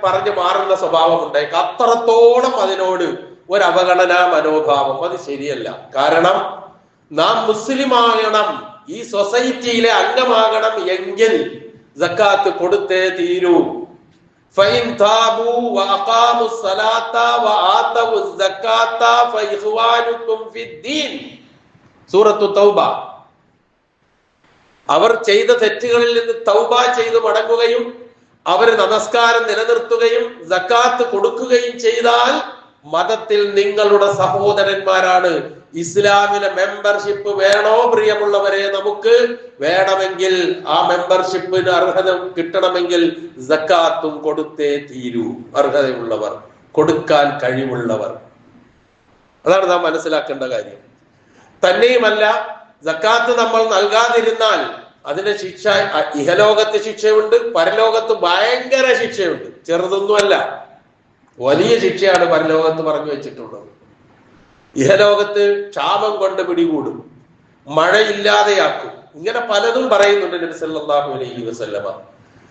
പറഞ്ഞ് മാറുന്ന സ്വഭാവം ഉണ്ടായി. അത്രത്തോളം അതിനോട് ഒരു അവഗണനാ മനോഭാവം, അത് ശരിയല്ല. കാരണം നാം മുസ്ലിം ആകണം, ഈ സൊസൈറ്റിയിലെ അംഗമാകണം എങ്കിൽ സക്കാത്ത് കൊടുത്തേ തീരൂ. സൂറത്തു തൗബ. അവർ ചെയ്ത തെറ്റുകളിൽ നിന്ന് തൗബ ചെയ്ത് മടങ്ങുകയും അവർ നമസ്കാരം നിലനിർത്തുകയും സക്കാത്ത് കൊടുക്കുകയും ചെയ്താൽ മതത്തിൽ നിങ്ങളുടെ സഹോദരന്മാരാണ്. ഇസ്ലാമിലെ മെമ്പർഷിപ്പ് വേണോ പ്രിയമുള്ളവരെ? നമുക്ക് വേണമെങ്കിൽ ആ മെമ്പർഷിപ്പിന് അർഹത കിട്ടണമെങ്കിൽ സക്കാത്തും കൊടുത്തേ തീരൂ. അർഹതയുള്ളവർ, കൊടുക്കാൻ കഴിവുള്ളവർ. അതാണ് നാം മനസ്സിലാക്കേണ്ട കാര്യം. തന്നെയുമല്ല, സക്കാത്ത് നമ്മൾ നൽകാതിരുന്നാൽ അതിന്റെ ശിക്ഷ ഇഹലോകത്ത് ശിക്ഷയുണ്ട്, പരലോകത്ത് ഭയങ്കര ശിക്ഷയുണ്ട്. ചെറുതൊന്നുമല്ല, വലിയ ശിക്ഷയാണ് പരലോകത്ത് പറഞ്ഞു വെച്ചിട്ടുള്ളത്. ഇഹലോകത്ത് ക്ഷാമം കൊണ്ട് പിടികൂടും, മഴയില്ലാതെയാക്കും, ഇങ്ങനെ പലതും പറയുന്നുണ്ട് നബി സല്ലല്ലാഹു അലൈഹി വസല്ലമ.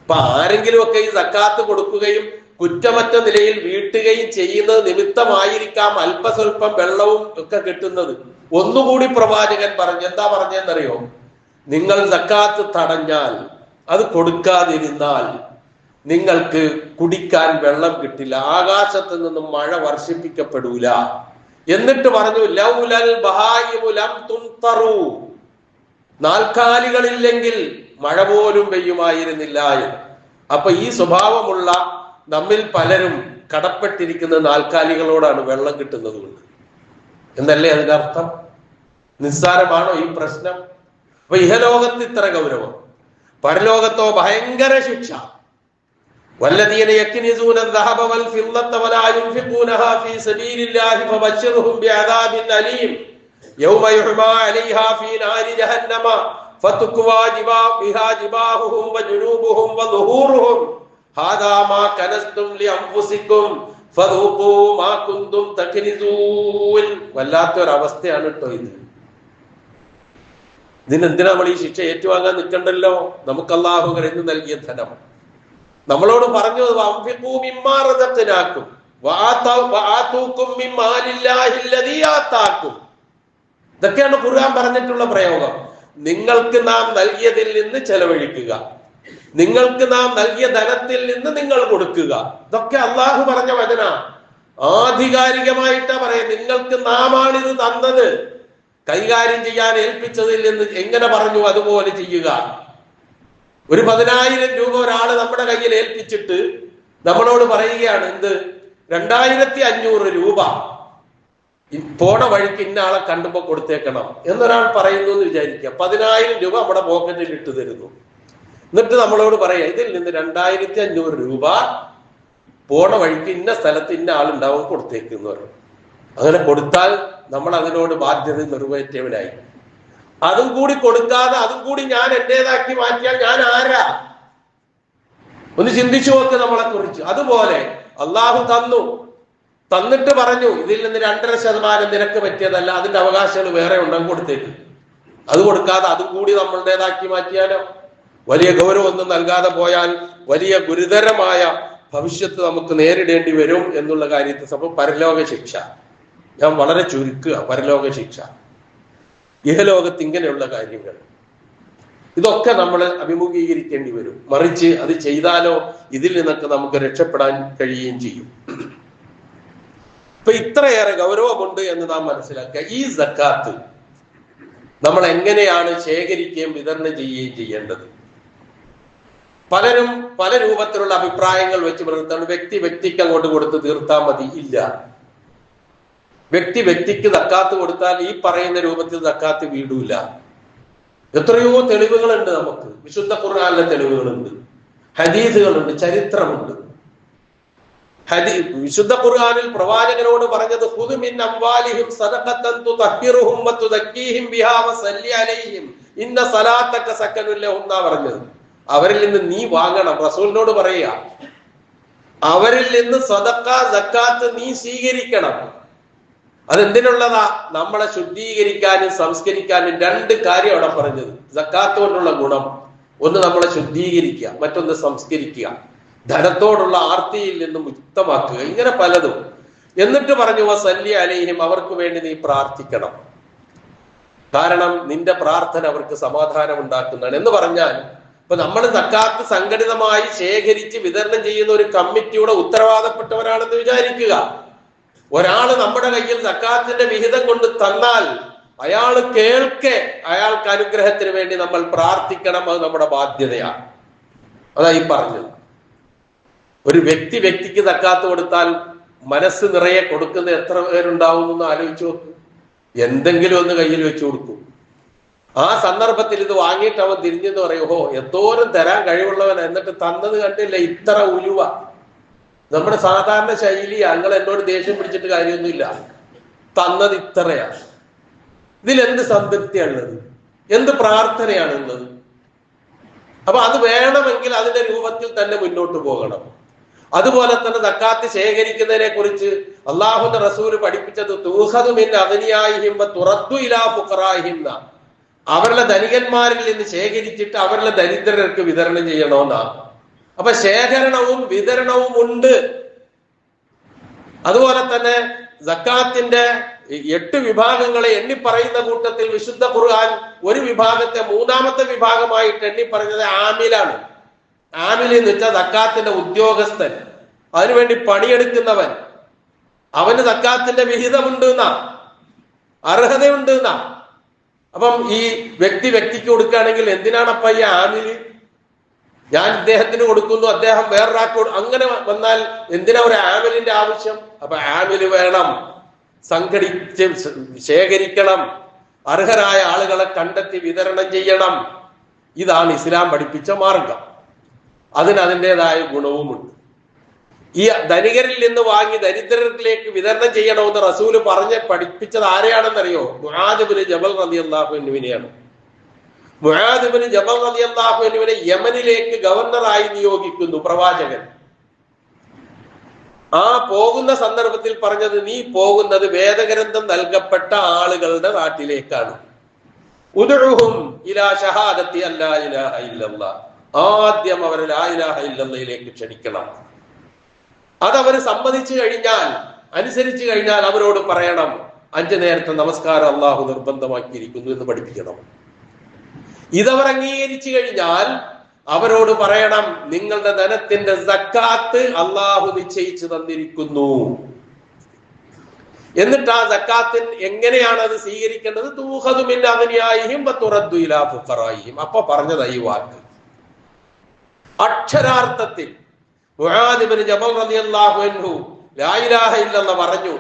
അപ്പൊ ആരെങ്കിലും ഒക്കെ ഈ സക്കാത്ത് കൊടുക്കുകയും കുറ്റമറ്റ നിലയിൽ വീട്ടുകയും ചെയ്യുന്നത് നിമിത്തമായിരിക്കാം അല്പസ്വല്പം വെള്ളവും ഒക്കെ കിട്ടുന്നത്. ഒന്നുകൂടി പ്രവാചകൻ പറഞ്ഞു, എന്താ പറഞ്ഞെന്നറിയോ? നിങ്ങൾ സക്കാത്ത് തടഞ്ഞാൽ, അത് കൊടുക്കാതിരുന്നാൽ നിങ്ങൾക്ക് കുടിക്കാൻ വെള്ളം കിട്ടില്ല, ആകാശത്ത് നിന്നും മഴ വർഷിപ്പിക്കപ്പെടൂല. എന്നിട്ട് പറഞ്ഞു, ലൗലൽ ബഹായിമു ലം തുംതറു, നാൽക്കാലികളില്ലെങ്കിൽ മഴ പോലും പെയ്യുമായിരുന്നില്ല. അപ്പൊ ഈ സ്വഭാവമുള്ള നമ്മിൽ പലരും കടപ്പെട്ടിരിക്കുന്ന നാൽക്കാലികളോടാണ് വെള്ളം കിട്ടുന്നത് കൊണ്ട് എന്നല്ലേ അതിനർത്ഥം? നിസ്സാരമാണോ ഈ പ്രശ്നം? അപ്പൊ ഇഹലോകത്ത് ഇത്ര ഗൗരവം, പരലോകത്തോ ഭയങ്കര ശിക്ഷ. വല്ലദീന യക്നിസൂന الذهب والفضة ولا ينفقونها في سبيل الله فبشرهم بعذاب أليم يوم يحمى عليها في نار جهنم فتكوى بها جباههم وجنوبهم وظهورهم هذا ما كنزتم لأنفسكم فذوقوا ما كنتم تكنزون. വല്ലാത്തൊരു അവസ്ഥയാണ് കേട്ടോ ഇത്. ഇതിനെന്തിനാ നമ്മൾ ഈ ശിക്ഷ ഏറ്റുവാങ്ങാൻ നിൽക്കണ്ടല്ലോ? നമുക്ക് അല്ലാഹു കരുതി നൽകിയ ധനം നമ്മളോട് പറഞ്ഞു, ഇതൊക്കെയാണ് ഖുർആൻ പറഞ്ഞിട്ടുള്ള പ്രയോഗം. നിങ്ങൾക്ക് നാം നൽകിയതിൽ നിന്ന് ചെലവഴിക്കുക, നിങ്ങൾക്ക് നാം നൽകിയ ധനത്തിൽ നിന്ന് നിങ്ങൾ കൊടുക്കുക. ഇതൊക്കെ അള്ളാഹു പറഞ്ഞ വചന. ആധികാരികമായിട്ടാ പറയാം, നിങ്ങൾക്ക് നാമാണിത് തന്നത്, കൈകാര്യം ചെയ്യാൻ ഏൽപ്പിച്ചതിൽ നിന്ന് എങ്ങനെ പറഞ്ഞു അതുപോലെ ചെയ്യുക. ഒരു 10,000 രൂപ ഒരാള് നമ്മുടെ കയ്യിൽ ഏൽപ്പിച്ചിട്ട് നമ്മളോട് പറയുകയാണ്, എന്ത് 2500 രൂപ പോണ വഴിക്ക് ഇന്ന ആളെ കണ്ടുമ്പോ കൊടുത്തേക്കണം എന്നൊരാൾ പറയുന്നു എന്ന് വിചാരിക്കുക. 10,000 രൂപ നമ്മുടെ പോക്കറ്റിൽ ഇട്ട് തരുന്നു. എന്നിട്ട് നമ്മളോട് പറയാ, ഇതിൽ നിന്ന് 2500 രൂപ പോണ വഴിക്ക് ഇന്ന സ്ഥലത്ത് ഇന്ന ആളുണ്ടാവും, കൊടുത്തേക്കെന്ന് പറയും. അങ്ങനെ കൊടുത്താൽ നമ്മൾ അതിനോട് ബാധ്യത നിറവേറ്റിയവനായി. അതും കൂടി കൊടുക്കാതെ അതും കൂടി ഞാൻ എന്റേതാക്കി മാറ്റിയാൽ ഞാൻ ആരാ? ഒന്ന് ചിന്തിച്ചു നോക്ക് നമ്മളെ കുറിച്ച്. അതുപോലെ അള്ളാഹു തന്നിട്ട് പറഞ്ഞു, ഇതിൽ നിന്ന് 2.5% നിനക്ക് പറ്റിയതല്ല, അതിന്റെ അവകാശങ്ങൾ വേറെ ഉണ്ടെങ്കിൽ കൊടുത്തേക്ക്. അത് കൊടുക്കാതെ അതും കൂടി നമ്മളുടേതാക്കി മാറ്റിയാലോ? വലിയ ഗൗരവമൊന്നും നൽകാതെ പോയാൽ വലിയ ഗുരുതരമായ ഭവിഷ്യത്ത് നമുക്ക് നേരിടേണ്ടി വരും എന്നുള്ള കാര്യത്തിൽ. അപ്പൊ പരലോക ശിക്ഷ ഞാൻ വളരെ ചുരുക്കുക. പരലോക ശിക്ഷ ഇഹലോകത്ത് ഇങ്ങനെയുള്ള കാര്യങ്ങൾ ഇതൊക്കെ നമ്മൾ അഭിമുഖീകരിക്കേണ്ടി വരും. മറിച്ച് അത് ചെയ്താലോ ഇതിൽ നിന്നൊക്കെ നമുക്ക് രക്ഷപ്പെടാൻ കഴിയുകയും ചെയ്യും. ഇപ്പൊ ഇത്രയേറെ ഗൗരവമുണ്ട് എന്ന് നാം മനസ്സിലാക്കുക. ഈ സക്കാത്ത് നമ്മൾ എങ്ങനെയാണ് ശേഖരിക്കുകയും വിതരണം ചെയ്യുകയും ചെയ്യേണ്ടത്? പലരും പല രൂപത്തിലുള്ള അഭിപ്രായങ്ങൾ വെച്ച് പുലർത്താണ്. വ്യക്തിക്ക് അങ്ങോട്ട് കൊടുത്ത് തീർത്താൽ മതി. ഇല്ല, വ്യക്തിക്ക് സക്കാത്ത് കൊടുത്താൽ ഈ പറയുന്ന രൂപത്തിൽ സക്കാത്ത് വീടൂല. എത്രയോ തെളിവുകളുണ്ട് നമുക്ക്. വിശുദ്ധ ഖുർആനിലെ തെളിവുകളുണ്ട്, ഹദീസുകളുണ്ട്, ചരിത്രമുണ്ട്. വിശുദ്ധ ഖുർആനിൽ പ്രവാചകനോട് പറഞ്ഞത് ഖുദ് മിൻ അംവാലിഹിം സദഖത്തൻ തുതഹിറുഹും വതുദക്കീഹിം ബിഹാ വസല്ലി അലൈഹിം ഇന്ന സലാത്തക സകനുൽ ലഹും എന്നാ പറഞ്ഞത്. അവരിൽ നിന്ന് നീ വാങ്ങണം. റസൂലിനോട് പറയുക, അവരിൽ നിന്ന് സദഖ സക്കാത്ത് നീ സ്വീകരിക്കണം. അതെന്തിനുള്ളതാ? നമ്മളെ ശുദ്ധീകരിക്കാനും സംസ്കരിക്കാനും. രണ്ട് കാര്യം അവിടെ പറഞ്ഞത്. സക്കാത്ത് കൊണ്ടുള്ള ഗുണം ഒന്ന് നമ്മളെ ശുദ്ധീകരിക്കുക, മറ്റൊന്ന് സംസ്കരിക്കുക, ധനത്തോടുള്ള ആർത്തിയിൽ നിന്നും മുക്തമാക്കുക, ഇങ്ങനെ പലതും. എന്നിട്ട് പറഞ്ഞു വസല്ലി അലൈഹിം, അവർക്ക് വേണ്ടി നീ പ്രാർത്ഥിക്കണം. കാരണം നിന്റെ പ്രാർത്ഥന അവർക്ക് സമാധാനം ഉണ്ടാക്കുന്നതാണ് എന്ന് പറഞ്ഞാൽ, ഇപ്പൊ നമ്മൾ സക്കാത്ത് സംഘടിതമായി ശേഖരിച്ച് വിതരണം ചെയ്യുന്ന ഒരു കമ്മിറ്റിയുടെ ഉത്തരവാദപ്പെട്ടവരാണെന്ന് വിചാരിക്കുക. ഒരാള് നമ്മുടെ കയ്യിൽ സക്കാത്തിന്റെ വിഹിതം കൊണ്ട് തന്നാൽ അയാൾ കേൾക്കെ അയാൾക്ക് അനുഗ്രഹത്തിന് വേണ്ടി നമ്മൾ പ്രാർത്ഥിക്കണം. അത് നമ്മുടെ ബാധ്യതയാണ്. അതാ ഈ പറഞ്ഞത്. ഒരു വ്യക്തിക്ക് സക്കാത്ത് കൊടുത്താൽ മനസ്സ് നിറയെ കൊടുക്കുന്ന എത്ര പേരുണ്ടാവും എന്ന് ആലോചിച്ച് നോക്ക്. എന്തെങ്കിലും ഒന്ന് കയ്യിൽ വെച്ച് കൊടുക്കും. ആ സന്ദർഭത്തിൽ ഇത് വാങ്ങിയിട്ട് അവൻ തിരിഞ്ഞെന്ന് പറയും, ഓഹോ എന്തോരം തരാൻ കഴിവുള്ളവൻ, എന്നിട്ട് തന്നത് കണ്ടില്ല ഇത്ര ഉലുവ. നമ്മുടെ സാധാരണ ശൈലി, ഞങ്ങൾ എന്നോട് ദേഷ്യം പിടിച്ചിട്ട് കാര്യമൊന്നുമില്ല, തന്നത് ഇത്രയാണ്. ഇതിലെന്ത് സംതൃപ്തിയാണുള്ളത്? എന്ത് പ്രാർത്ഥനയാണുള്ളത്? അപ്പൊ അത് വേണമെങ്കിൽ അതിന്റെ രൂപത്തിൽ തന്നെ മുന്നോട്ട് പോകണം. അതുപോലെ തന്നെ സക്കാത്ത് ശേഖരിക്കുന്നതിനെ കുറിച്ച് അള്ളാഹുവിന്റെ റസൂല് പഠിപ്പിച്ചത് തൂഖദു മിൻ അഗ്നിയായിഹിം വതുറദ്ദു ഇലാ ഫുഖറായിഹിം, അവരുടെ ധനികന്മാരിൽ നിന്ന് ശേഖരിച്ചിട്ട് അവരുടെ ദരിദ്രർക്ക് വിതരണം ചെയ്യണമെന്നാണ്. അപ്പൊ ശേഖരണവും വിതരണവും ഉണ്ട്. അതുപോലെ തന്നെ സക്കാത്തിന്റെ 8 വിഭാഗങ്ങളെ എണ്ണി പറയുന്ന കൂട്ടത്തിൽ വിശുദ്ധ ഖുർആൻ ഒരു വിഭാഗത്തെ മൂന്നാമത്തെ വിഭാഗമായിട്ട് എണ്ണി പറഞ്ഞത് ആമിലാണ്. ആമിൽ എന്ന് വെച്ചാൽ സക്കാത്തിന്റെ ഉദ്യോഗസ്ഥൻ, അതിനുവേണ്ടി പണിയെടുക്കുന്നവൻ. അവന് സക്കാത്തിന്റെ വിഹിതമുണ്ട് എന്നാ, അർഹതയുണ്ട് എന്നാ. അപ്പം ഈ വ്യക്തിക്ക് കൊടുക്കുകയാണെങ്കിൽ എന്തിനാണപ്പ ഈ ആമില്? ഞാൻ ഇദ്ദേഹത്തിന് കൊടുക്കുന്നു, അദ്ദേഹം വേറൊരാൾക്ക് അങ്ങനെ വന്നാൽ എന്തിനാ ഒരു ആമിലിന്റെ ആവശ്യം? അപ്പൊ ആമില് വേണം, സംഘടിച്ച് ശേഖരിക്കണം, അർഹരായ ആളുകളെ കണ്ടെത്തി വിതരണം ചെയ്യണം. ഇതാണ് ഇസ്ലാം പഠിപ്പിച്ച മാർഗം. അതിൻ്റെതായ ഗുണവുമുണ്ട്. ഈ ധനികരിൽ നിന്ന് വാങ്ങി ദരിദ്രരിലേക്ക് വിതരണം ചെയ്യണമെന്ന് റസൂല് പഠിപ്പിച്ചത് ആരെയാണെന്നറിയോ? മുആദ് ഇബ്നു ജബൽ റളിയല്ലാഹു അൻഹുവിനെയാണ്. മുആദ് ഇബ്നു ജബൽ റളിയല്ലാഹു അൻഹുവിനെ യമനിലേക്ക് ഗവർണറായി നിയോഗിക്കുന്നു പ്രവാചകൻ. ആ പോകുന്ന സന്ദർഭത്തിൽ പറഞ്ഞത്, നീ പോകുന്നത് വേദഗ്രന്ഥം നൽകപ്പെട്ട ആളുകളുടെ നാട്ടിലേക്കാണ്. ഉദ്ഉഹും ഇലാ ഷഹാദത്തി അല്ലാ ഇലാഹ ഇല്ലല്ലാഹ്, ആദ്യം അവരെ ലാ ഇലാഹ ഇല്ലല്ലാഹിലേക്ക് ക്ഷണിക്കണം. അതവർ സമ്മതിച്ചു കഴിഞ്ഞാൽ, അനുസരിച്ചു കഴിഞ്ഞാൽ അവരോട് പറയണം 5 നേരത്തെ നമസ്കാരം അള്ളാഹു നിർബന്ധമാക്കിയിരിക്കുന്നു എന്ന് പഠിപ്പിക്കണം. ഇതവർ അംഗീകരിച്ചു കഴിഞ്ഞാൽ അവരോട് പറയണം, നിങ്ങളുടെ ധനത്തിന്റെ സക്കാത്ത് അള്ളാഹു നിശ്ചയിച്ചു തന്നിരിക്കുന്നു. എന്നിട്ട് ആ സക്കാത്തിൽ എങ്ങനെയാണ് അത് സ്വീകരിക്കേണ്ടത്? തൂഖദു മിൻ അഗ്നിയായിഹിം വതുറദ്ദു ഇലാ ഫുഖറായിഹിം. അപ്പൊ പറഞ്ഞത് ഈ വാക്ക് അക്ഷരാർത്ഥത്തിൽ മുആദ് ഇബ്നു ജബൽ റളിയല്ലാഹു അൻഹു ലാ ഇലാഹ ഇല്ലല്ലാഹ് പറഞ്ഞു.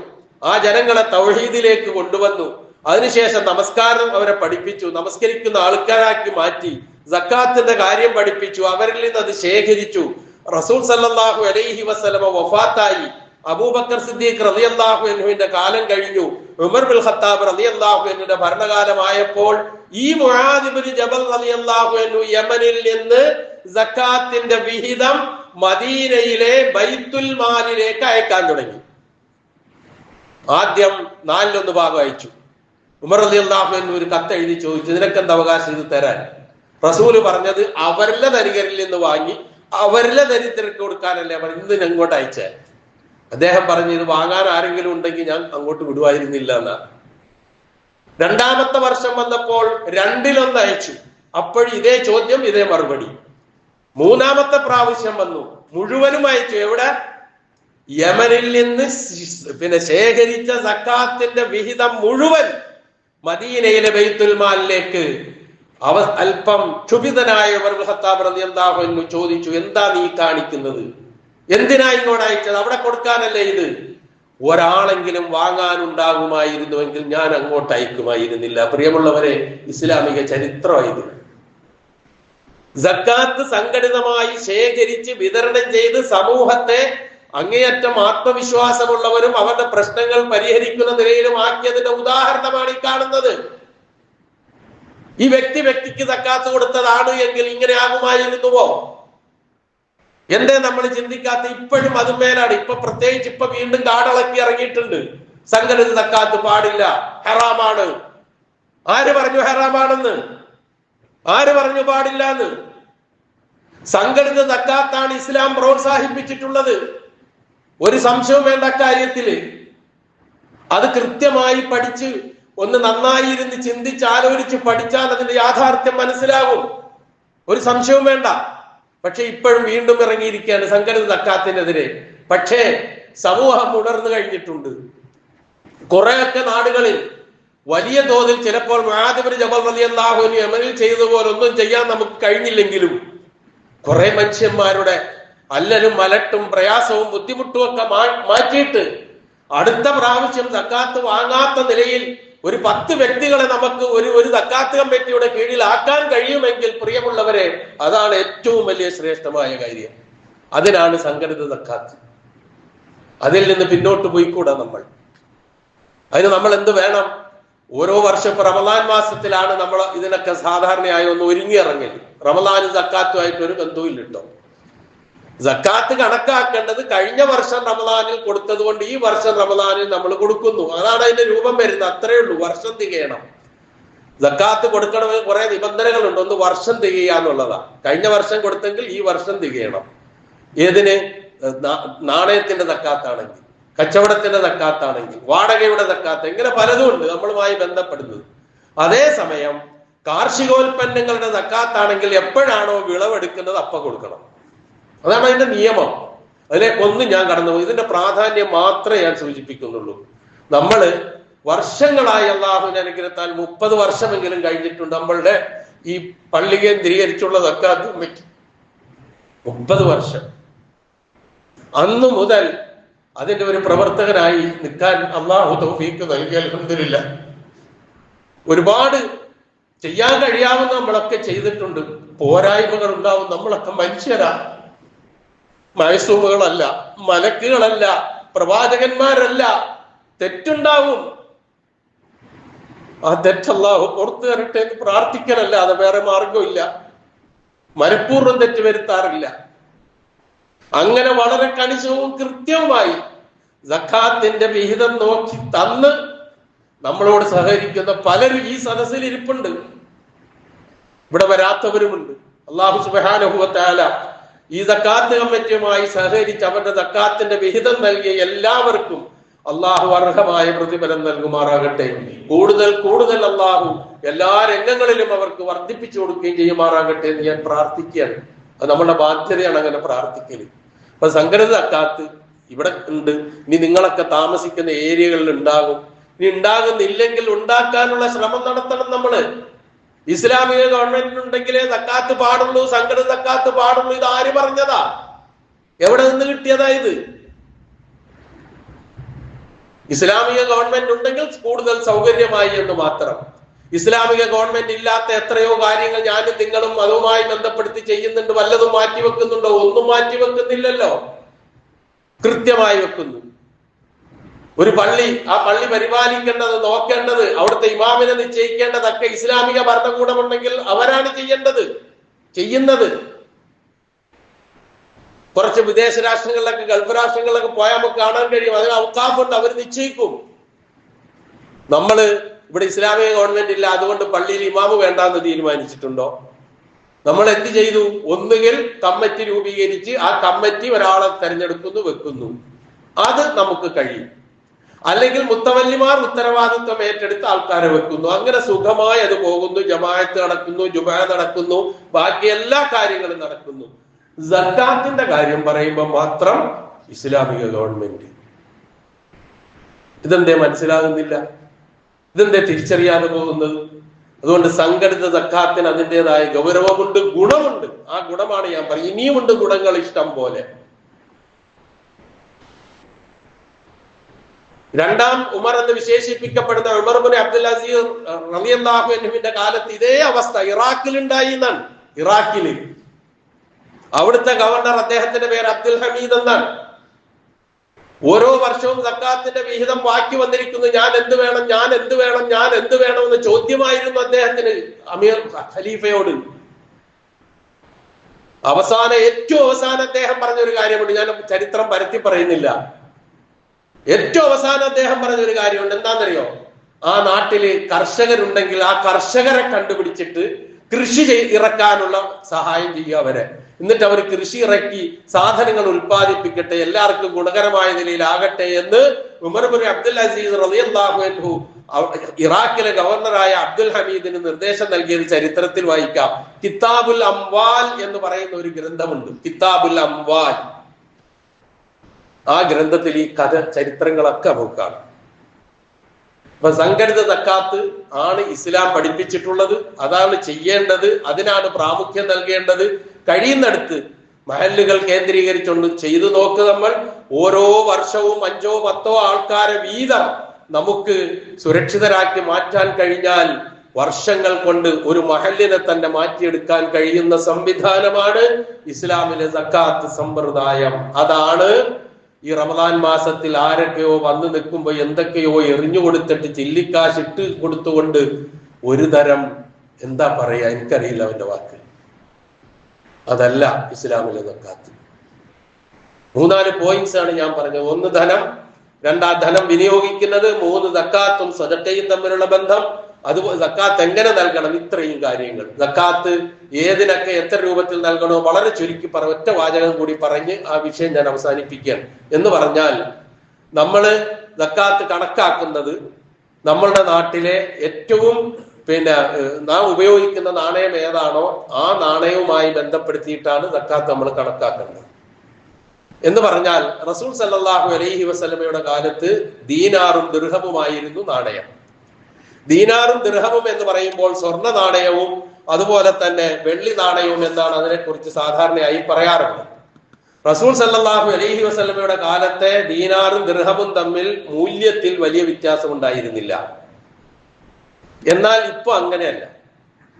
ആ ജനങ്ങളെ തൗഹീദിലേക്ക് കൊണ്ടുവന്നു. അതിനുശേഷം നമസ്കാരം അവരെ പഠിപ്പിച്ചു, നമസ്കരിക്കുന്ന ആൾക്കാരാക്കി മാറ്റി, സക്കാത്തിന്റെ കാര്യം പഠിപ്പിച്ചു, അവരിൽ നിന്ന് അത് ശേഖരിച്ചു. റസൂൽ സല്ലല്ലാഹു അലൈഹി വസല്ലമ വഫാത്തായി. അബൂബക്കർ സിദ്ദീഖ് റളിയല്ലാഹു അൻഹുവിന്റെ കാലം കഴിഞ്ഞു. ഉമർ ബിൻ ഖത്താബ് റളിയല്ലാഹു അൻഹുവിന്റെ ഭരണകാലമായപ്പോൾ ഈ മുആദ് ഇബ്നു ജബൽ റളിയല്ലാഹു അൻഹു യമനിൽ നിന്ന് സക്കാത്തിന്റെ വിഹിതം മദീനയിലെ ബൈത്തുൽ മാലിലേക്ക് അയക്കാൻ തുടങ്ങി. ആദ്യം 4/1 ഭാഗം അയച്ചു. ഉമർ റളിയല്ലാഹു അൻഹു ഒരു കത്ത് എഴുതി ചോദിച്ചു, നിനക്കെന്ത് അവകാശം ഇത് തരാൻ? റസൂല് പറഞ്ഞത്, അവരിലെ ധനികരിൽ നിന്ന് വാങ്ങി അവരിലെ ദരിദ്രർക്ക് കൊടുക്കാനല്ലേ ഇന്ന് അങ്ങോട്ട് അയച്ചേ. അദ്ദേഹം പറഞ്ഞു, ഇത് വാങ്ങാൻ ആരെങ്കിലും ഉണ്ടെങ്കിൽ ഞാൻ അങ്ങോട്ട് വിടുവായിരുന്നില്ല എന്നാണ്. രണ്ടാമത്തെ വർഷം വന്നപ്പോൾ 2-1 അയച്ചു. അപ്പോഴും ഇതേ ചോദ്യം, ഇതേ മറുപടി. മൂന്നാമത്തെ പ്രാവശ്യം വന്നു, മുഴുവനും അയച്ചു. എവിടെ? യമനിൽ നിന്ന് ശേഖരിച്ച സക്കാത്തിന്റെ വിഹിതം മുഴുവൻ മദീനയിലെ ബൈത്തുൽ മാലിലേക്ക്. അല്പം ക്ഷുഭിതനായ ഉമർ ഇബ്നു ഖത്താബ് റളിയല്ലാഹു അൻഹു ചോദിച്ചു, എന്താ നീ കാണിക്കുന്നത്? എന്തിനാ ഇങ്ങോട്ട് അയച്ചത്? അവിടെ കൊടുക്കാനല്ലേ ഇത്? ഒരാളെങ്കിലും വാങ്ങാനുണ്ടാകുമായിരുന്നുവെങ്കിൽ ഞാൻ അങ്ങോട്ട് അയക്കുമായിരുന്നില്ല. പ്രിയമുള്ളവരെ, ഇസ്ലാമിക ചരിത്രമായത്. സക്കാത്ത് സംഘടിതമായി ശേഖരിച്ച് വിതരണം ചെയ്ത് സമൂഹത്തെ അങ്ങേയറ്റം ആത്മവിശ്വാസമുള്ളവരും അവരുടെ പ്രശ്നങ്ങൾ പരിഹരിക്കുന്ന നിലയിലും ആക്കിയതിന്റെ ഉദാഹരണമാണ് ഈ കാണുന്നത്. ഈ വ്യക്തിക്ക് സക്കാത്ത് കൊടുത്തതാണ് എങ്കിൽ ഇങ്ങനെ ആകുമായിരുന്നുവോ? എന്തേ നമ്മൾ ചിന്തിക്കാത്ത? ഇപ്പോഴും അതുമേലാണ്. ഇപ്പൊ പ്രത്യേകിച്ച് ഇപ്പൊ വീണ്ടും കാടളക്കി ഇറങ്ങിയിട്ടുണ്ട്. സംഘടിത സക്കാത്ത് പാടില്ല, ഹറാമാണ്. ആര് പറഞ്ഞു ഹറാമാണെന്ന്? ആര് പറഞ്ഞു പാടില്ല എന്ന്? സംഘടിത സക്കാത്താണ് ഇസ്ലാം പ്രോത്സാഹിപ്പിച്ചിട്ടുള്ളത്. ഒരു സംശയവും വേണ്ട കാര്യത്തില്. അത് കൃത്യമായി പഠിച്ച് ഒന്ന് നന്നായി ഇരുന്ന് ചിന്തിച്ച് ആലോചിച്ച് പഠിച്ചാൽ അതിന്റെ യാഥാർത്ഥ്യം മനസ്സിലാകും. ഒരു സംശയവും വേണ്ട. പക്ഷെ ഇപ്പോഴും വീണ്ടും ഇറങ്ങിയിരിക്കുകയാണ് സംഘടിത സക്കാത്തിനെതിരെ. പക്ഷേ സമൂഹം ഉണർന്നു കഴിഞ്ഞിട്ടുണ്ട്. കുറെയൊക്കെ നാടുകളിൽ വലിയ തോതിൽ ചിലപ്പോൾ മുആദ് ഇബ്നു ജബൽ റളിയല്ലാഹു അൻഹു യമനിൽ ചെയ്തതുപോലെ ഒന്നും ചെയ്യാൻ നമുക്ക് കഴിഞ്ഞില്ലെങ്കിലും കുറെ മനുഷ്യന്മാരുടെ അല്ലലും മലട്ടും പ്രയാസവും ബുദ്ധിമുട്ടും ഒക്കെ മാറ്റിയിട്ട് അടുത്ത പ്രാവശ്യം സക്കാത്ത് വാങ്ങാത്ത നിലയിൽ ഒരു 10 വ്യക്തികളെ നമുക്ക് ഒരു സക്കാത്ത് കമ്മിറ്റിയുടെ കീഴിലാക്കാൻ കഴിയുമെങ്കിൽ പ്രിയമുള്ളവരെ, അതാണ് ഏറ്റവും വലിയ ശ്രേഷ്ഠമായ കാര്യം. അതിനാണ് സംഘടിത സക്കാത്ത്. അതിൽ നിന്ന് പിന്നോട്ട് പോയിക്കൂടാ നമ്മൾ. അതിന് നമ്മൾ എന്ത് വേണം? ഓരോ വർഷം റമദാൻ മാസത്തിലാണ് നമ്മൾ ഇതിനൊക്കെ സാധാരണയായി ഒന്ന് ഒരുങ്ങിയിറങ്ങൽ. റമദാനും സക്കാത്തുമായിട്ട് ഒരു ബന്ധവും ഇല്ലട്ടോ. സക്കാത്ത് കണക്കാക്കേണ്ടത് കഴിഞ്ഞ വർഷം റമദാനിൽ കൊടുത്തത് കൊണ്ട് ഈ വർഷം റമദാനിൽ നമ്മൾ കൊടുക്കുന്നു. അതാണ് അതിന്റെ രൂപം വരുന്നത്. അത്രേ ഉള്ളൂ. വർഷം തികയണം. സക്കാത്ത് കൊടുക്കണമെങ്കിൽ കുറെ നിബന്ധനകളുണ്ട്. ഒന്ന് വർഷം തികയുക എന്നുള്ളതാ. കഴിഞ്ഞ വർഷം കൊടുത്തെങ്കിൽ ഈ വർഷം തികയണം. ഏതിന്? നാണയത്തിന്റെ സക്കാത്താണെങ്കിൽ, കച്ചവടത്തിന്റെ സക്കാത്താണെങ്കിൽ, വാടകയുടെ സക്കാത്ത്, ഇങ്ങനെ പലതും ഉണ്ട് നമ്മളുമായി ബന്ധപ്പെടുന്നത്. അതേസമയം കാർഷികോൽപ്പന്നങ്ങളുടെ സക്കാത്താണെങ്കിൽ എപ്പോഴാണോ വിളവെടുക്കുന്നത് അപ്പൊ കൊടുക്കണം. അതാണ് അതിന്റെ നിയമം. അതിലേക്കൊന്നും ഞാൻ കടന്നുപോയി. ഇതിന്റെ പ്രാധാന്യം മാത്രമേ ഞാൻ സൂചിപ്പിക്കുന്നുള്ളൂ. നമ്മള് വർഷങ്ങളായി അള്ളാഹുവിന്റെ അനുഗ്രഹത്താൽ 30 വർഷമെങ്കിലും കഴിഞ്ഞിട്ടുണ്ട് നമ്മളുടെ ഈ പള്ളി കേന്ദ്രീകരിച്ചുള്ള സക്കാത്ത് കമ്മിറ്റി. 30 വർഷം. അന്നു മുതൽ അതിന്റെ ഒരു പ്രവർത്തകനായി നിൽക്കാൻ അള്ളാഹു തൗഫീഖ് നൽകി. അൽഹംദുലില്ലാഹ്. ഒരുപാട് ചെയ്യാൻ കഴിയാവുന്ന നമ്മളൊക്കെ ചെയ്തിട്ടുണ്ട്. പോരായ്മകൾ ഉണ്ടാവും. നമ്മളൊക്കെ മനുഷ്യരാ, മയസൂമുകളല്ല, മലക്കുകളല്ല, പ്രവാചകന്മാരല്ല. തെറ്റുണ്ടാവും. ആ തെറ്റ് അല്ലാഹു പുറത്തു തരട്ടെ എന്ന് പ്രാർത്ഥിക്കലല്ലാതെ വേറെ മാർഗമില്ല. മനഃപൂർവ്വം തെറ്റ് വരുത്താറില്ല. അങ്ങനെ വളരെ കണിശവും കൃത്യവുമായി സക്കാത്തിന്റെ വിഹിതം നോക്കി തന്ന് നമ്മളോട് സഹകരിക്കുന്ന പലരും ഈ സദസ്സിൽ ഇരിപ്പുണ്ട്. ഇവിടെ വരാത്തവരുമുണ്ട്. അല്ലാഹു സുബ്ഹാനഹു വ തആല ഈ സക്കാത്ത് കമ്മിറ്റിയുമായി സഹകരിച്ച് അവരുടെ സക്കാത്തിന്റെ വിഹിതം നൽകിയ എല്ലാവർക്കും അള്ളാഹു അർഹമായ പ്രതിഫലം നൽകുമാറാകട്ടെ. കൂടുതൽ അള്ളാഹു എല്ലാ രംഗങ്ങളിലും അവർക്ക് വർദ്ധിപ്പിച്ചു കൊടുക്കുകയും ചെയ്യുമാറാകട്ടെ എന്ന് ഞാൻ പ്രാർത്ഥിക്കുകയാണ്. അത് നമ്മുടെ ബാധ്യതയാണ് അങ്ങനെ പ്രാർത്ഥിക്കല്. അപ്പൊ സംഘടിത സക്കാത്ത് ഇവിടെ ഉണ്ട്. ഇനി നിങ്ങളൊക്കെ താമസിക്കുന്ന ഏരിയകളിൽ ഉണ്ടാകും. ഇനി ഉണ്ടാകുന്നില്ലെങ്കിൽ ഉണ്ടാക്കാനുള്ള ശ്രമം നടത്തണം നമ്മള്. ഇസ്ലാമിക ഗവൺമെന്റ് ഉണ്ടെങ്കിലേ സക്കാത്ത് പാടുള്ളൂ, സംഘടിത സക്കാത്ത് പാടുള്ളൂ. ഇത് ആര് പറഞ്ഞതാ? എവിടെ നിന്ന് കിട്ടിയതാ ഇത്? ഇസ്ലാമിക ഗവൺമെന്റ് ഉണ്ടെങ്കിൽ കൂടുതൽ സൗകര്യമായി എന്ന് മാത്രം. ഇസ്ലാമിക ഗവൺമെന്റ് ഇല്ലാത്ത എത്രയോ കാര്യങ്ങൾ ഞാനും നിങ്ങളും അതുമായി ബന്ധപ്പെടുത്തി ചെയ്യുന്നുണ്ട്. വല്ലതും മാറ്റിവെക്കുന്നുണ്ടോ? ഒന്നും മാറ്റിവെക്കുന്നില്ലല്ലോ. കൃത്യമായി വെക്കുന്നു. ഒരു പള്ളി, ആ പള്ളി പരിപാലിക്കേണ്ടത്, നോക്കേണ്ടത്, അവിടുത്തെ ഇമാമിനെ നിശ്ചയിക്കേണ്ടതൊക്കെ ഇസ്ലാമിക ഭരണകൂടമുണ്ടെങ്കിൽ അവരാണ് ചെയ്യുന്നത്. കുറച്ച് വിദേശ രാഷ്ട്രങ്ങളിലൊക്കെ, ഗൾഫ് രാഷ്ട്രങ്ങളിലൊക്കെ പോയാൽ നമുക്ക് കാണാൻ കഴിയും. അതിന് ഔക്കാഫുണ്ട്, അവർ നിശ്ചയിക്കും. നമ്മള് ഇവിടെ ഇസ്ലാമിക ഗവൺമെന്റ് ഇല്ല, അതുകൊണ്ട് പള്ളിയിൽ ഇമാമ് വേണ്ടാന്ന് തീരുമാനിച്ചിട്ടുണ്ടോ? നമ്മൾ എന്ത് ചെയ്തു? ഒന്നുകിൽ കമ്മിറ്റി രൂപീകരിച്ച് ആ കമ്മിറ്റി ഒരാളെ തെരഞ്ഞെടുക്കുന്നു, വെക്കുന്നു. അത് നമുക്ക് കഴിയും. അല്ലെങ്കിൽ മുത്തവല്ലിമാർ ഉത്തരവാദിത്വം ഏറ്റെടുത്ത് ആൾക്കാരെ വെക്കുന്നു. അങ്ങനെ സുഖമായി അത് പോകുന്നു. ജമാഅത്ത് നടക്കുന്നു, ജുമാ നടക്കുന്നു, ബാക്കി എല്ലാ കാര്യങ്ങളും നടക്കുന്നു. സക്കാത്തിന്റെ കാര്യം പറയുമ്പോൾ മാത്രം ഇസ്ലാമിക ഗവൺമെന്റ് ഇതെന്തേ മനസ്സിലാകുന്നില്ല? ഇതെന്തേ തിരിച്ചറിയാതെ പോകുന്നത്? അതുകൊണ്ട് സംഘടിത സക്കാത്തിന് അതിൻ്റെതായ ഗൗരവമുണ്ട്, ഗുണമുണ്ട്. ആ ഗുണമാണ് ഞാൻ പറയും. ഇനിയുമുണ്ട് ഗുണങ്ങൾ ഇഷ്ടം പോലെ. രണ്ടാം ഉമർ എന്ന് വിശേഷിപ്പിക്കപ്പെടുന്ന ഉമർ ഇബ്നു അബ്ദുൽ അസീസ് റളിയല്ലാഹു അൻഹുവിന്റെ കാലത്ത് ഇതേ അവസ്ഥ ഇറാഖിൽ ഉണ്ടായി എന്നാണ്. ഇറാഖില് അവിടുത്തെ ഗവർണർ, അദ്ദേഹത്തിന്റെ പേര് അബ്ദുൽ ഹമീദ് എന്നാണ്. ഓരോ വർഷവും സക്കാത്തിന്റെ വിഹിതം ബാക്കി വന്നിരിക്കുന്നു. ഞാൻ എന്ത് വേണം, ഞാൻ എന്ത് വേണം, ഞാൻ എന്ത് വേണം എന്ന് ചോദ്യമായിരുന്നു അദ്ദേഹത്തിന് അമീർ ഖലീഫയോട്. ഏറ്റവും അവസാനം അദ്ദേഹം പറഞ്ഞൊരു കാര്യമുണ്ട്. ഞാൻ ചരിത്രം പരത്തി പറയുന്നില്ല. ഏറ്റവും അവസാനം അദ്ദേഹം പറഞ്ഞൊരു കാര്യമുണ്ട്. എന്താണെന്നറിയോ? ആ നാട്ടില് കർഷകരുണ്ടെങ്കിൽ ആ കർഷകരെ കണ്ടുപിടിച്ചിട്ട് കൃഷി ഇറക്കാനുള്ള സഹായം ചെയ്യുക അവരെ. എന്നിട്ട് അവർ കൃഷി ഇറക്കി സാധനങ്ങൾ ഉൽപ്പാദിപ്പിക്കട്ടെ, എല്ലാവർക്കും ഗുണകരമായ നിലയിലാകട്ടെ എന്ന് ഉമർ ഇബ്നു അബ്ദുൽ അസീസ് റളിയല്ലാഹു അൻഹു ഇറാഖിലെ ഗവർണറായ അബ്ദുൽ ഹമീദിന് നിർദ്ദേശം നൽകിയത് ചരിത്രത്തിൽ വായിക്കാം. കിതാബുൽ അംവാൽ എന്ന് പറയുന്ന ഒരു ഗ്രന്ഥമുണ്ട്. കിതാബുൽ അംവാൽ. ആ ഗ്രന്ഥത്തിൽ ഈ ചരിത്രങ്ങളൊക്കെ നോക്കാം. അപ്പൊ സംഘടിത സക്കാത്ത് ആണ് ഇസ്ലാം പഠിപ്പിച്ചിട്ടുള്ളത്. അതാണ് ചെയ്യേണ്ടത്. അതിനാണ് പ്രാമുഖ്യം നൽകേണ്ടത്. കഴിയുന്നിടത്ത് മഹല്ലുകൾ കേന്ദ്രീകരിച്ചുകൊണ്ട് ചെയ്തു നോക്ക്. നമ്മൾ ഓരോ വർഷവും 5 or 10 ആൾക്കാരെ വീതം നമുക്ക് സുരക്ഷിതരാക്കി മാറ്റാൻ കഴിഞ്ഞാൽ വർഷങ്ങൾ കൊണ്ട് ഒരു മഹല്ലിനെ തന്നെ മാറ്റിയെടുക്കാൻ കഴിയുന്ന സംവിധാനമാണ് ഇസ്ലാമിലെ സക്കാത്ത് സമ്പ്രദായം. അതാണ് ഈ റമദാൻ മാസത്തിൽ ആരൊക്കെയോ വന്നു നിൽക്കുമ്പോ എന്തൊക്കെയോ എറിഞ്ഞു കൊടുത്തിട്ട് ചില്ലിക്കാശ് ഇട്ട് കൊടുത്തുകൊണ്ട് ഒരു തരം എന്താ പറയാ, എനിക്കറിയില്ല അവന്റെ വാക്ക്. അതല്ല ഇസ്ലാമിലെ സക്കാത്ത്. 3-4 പോയിന്റ്സ് ആണ് ഞാൻ പറഞ്ഞത്. 1 ധനം, 2 ധനം വിനിയോഗിക്കുന്നത്, 3 സക്കാത്തും സദഖയും തമ്മിലുള്ള ബന്ധം, അതുപോലെ സക്കാത്ത് എങ്ങനെ നൽകണം, ഇത്രയും കാര്യങ്ങൾ. സക്കാത്ത് ഏതിനൊക്കെ എത്ര രൂപത്തിൽ നൽകണോ വളരെ ചുരുക്കി ഒറ്റ വാചകം കൂടി പറഞ്ഞ് ആ വിഷയം ഞാൻ അവസാനിപ്പിക്കുകയാണ്. എന്ന് പറഞ്ഞാൽ നമ്മള് സക്കാത്ത് കണക്കാക്കുന്നത് നമ്മളുടെ നാട്ടിലെ ഏറ്റവും നാം ഉപയോഗിക്കുന്ന നാണയം ഏതാണോ ആ നാണയവുമായി ബന്ധപ്പെടുത്തിയിട്ടാണ് സക്കാത്ത് നമ്മൾ കണക്കാക്കേണ്ടത്. എന്ന് പറഞ്ഞാൽ റസൂൽ സല്ലല്ലാഹു അലൈഹി വസല്ലമയുടെ കാലത്ത് ദീനാറും ദിർഹമുമായിരുന്നു നാണയം. ദീനാറും ദിർഹമും എന്ന് പറയുമ്പോൾ സ്വർണ്ണ നാണയവും അതുപോലെ തന്നെ വെള്ളി നാണയവും എന്നാണ് അതിനെക്കുറിച്ച് സാധാരണയായി പറയാറുള്ളത്. റസൂൽ സല്ലല്ലാഹു അലൈഹി വസല്ലമയുടെ കാലത്തെ ദീനാറും ദിർഹമും തമ്മിൽ മൂല്യത്തിൽ വലിയ വ്യത്യാസം ഉണ്ടായിരുന്നില്ല. എന്നാൽ ഇപ്പൊ അങ്ങനെയല്ല.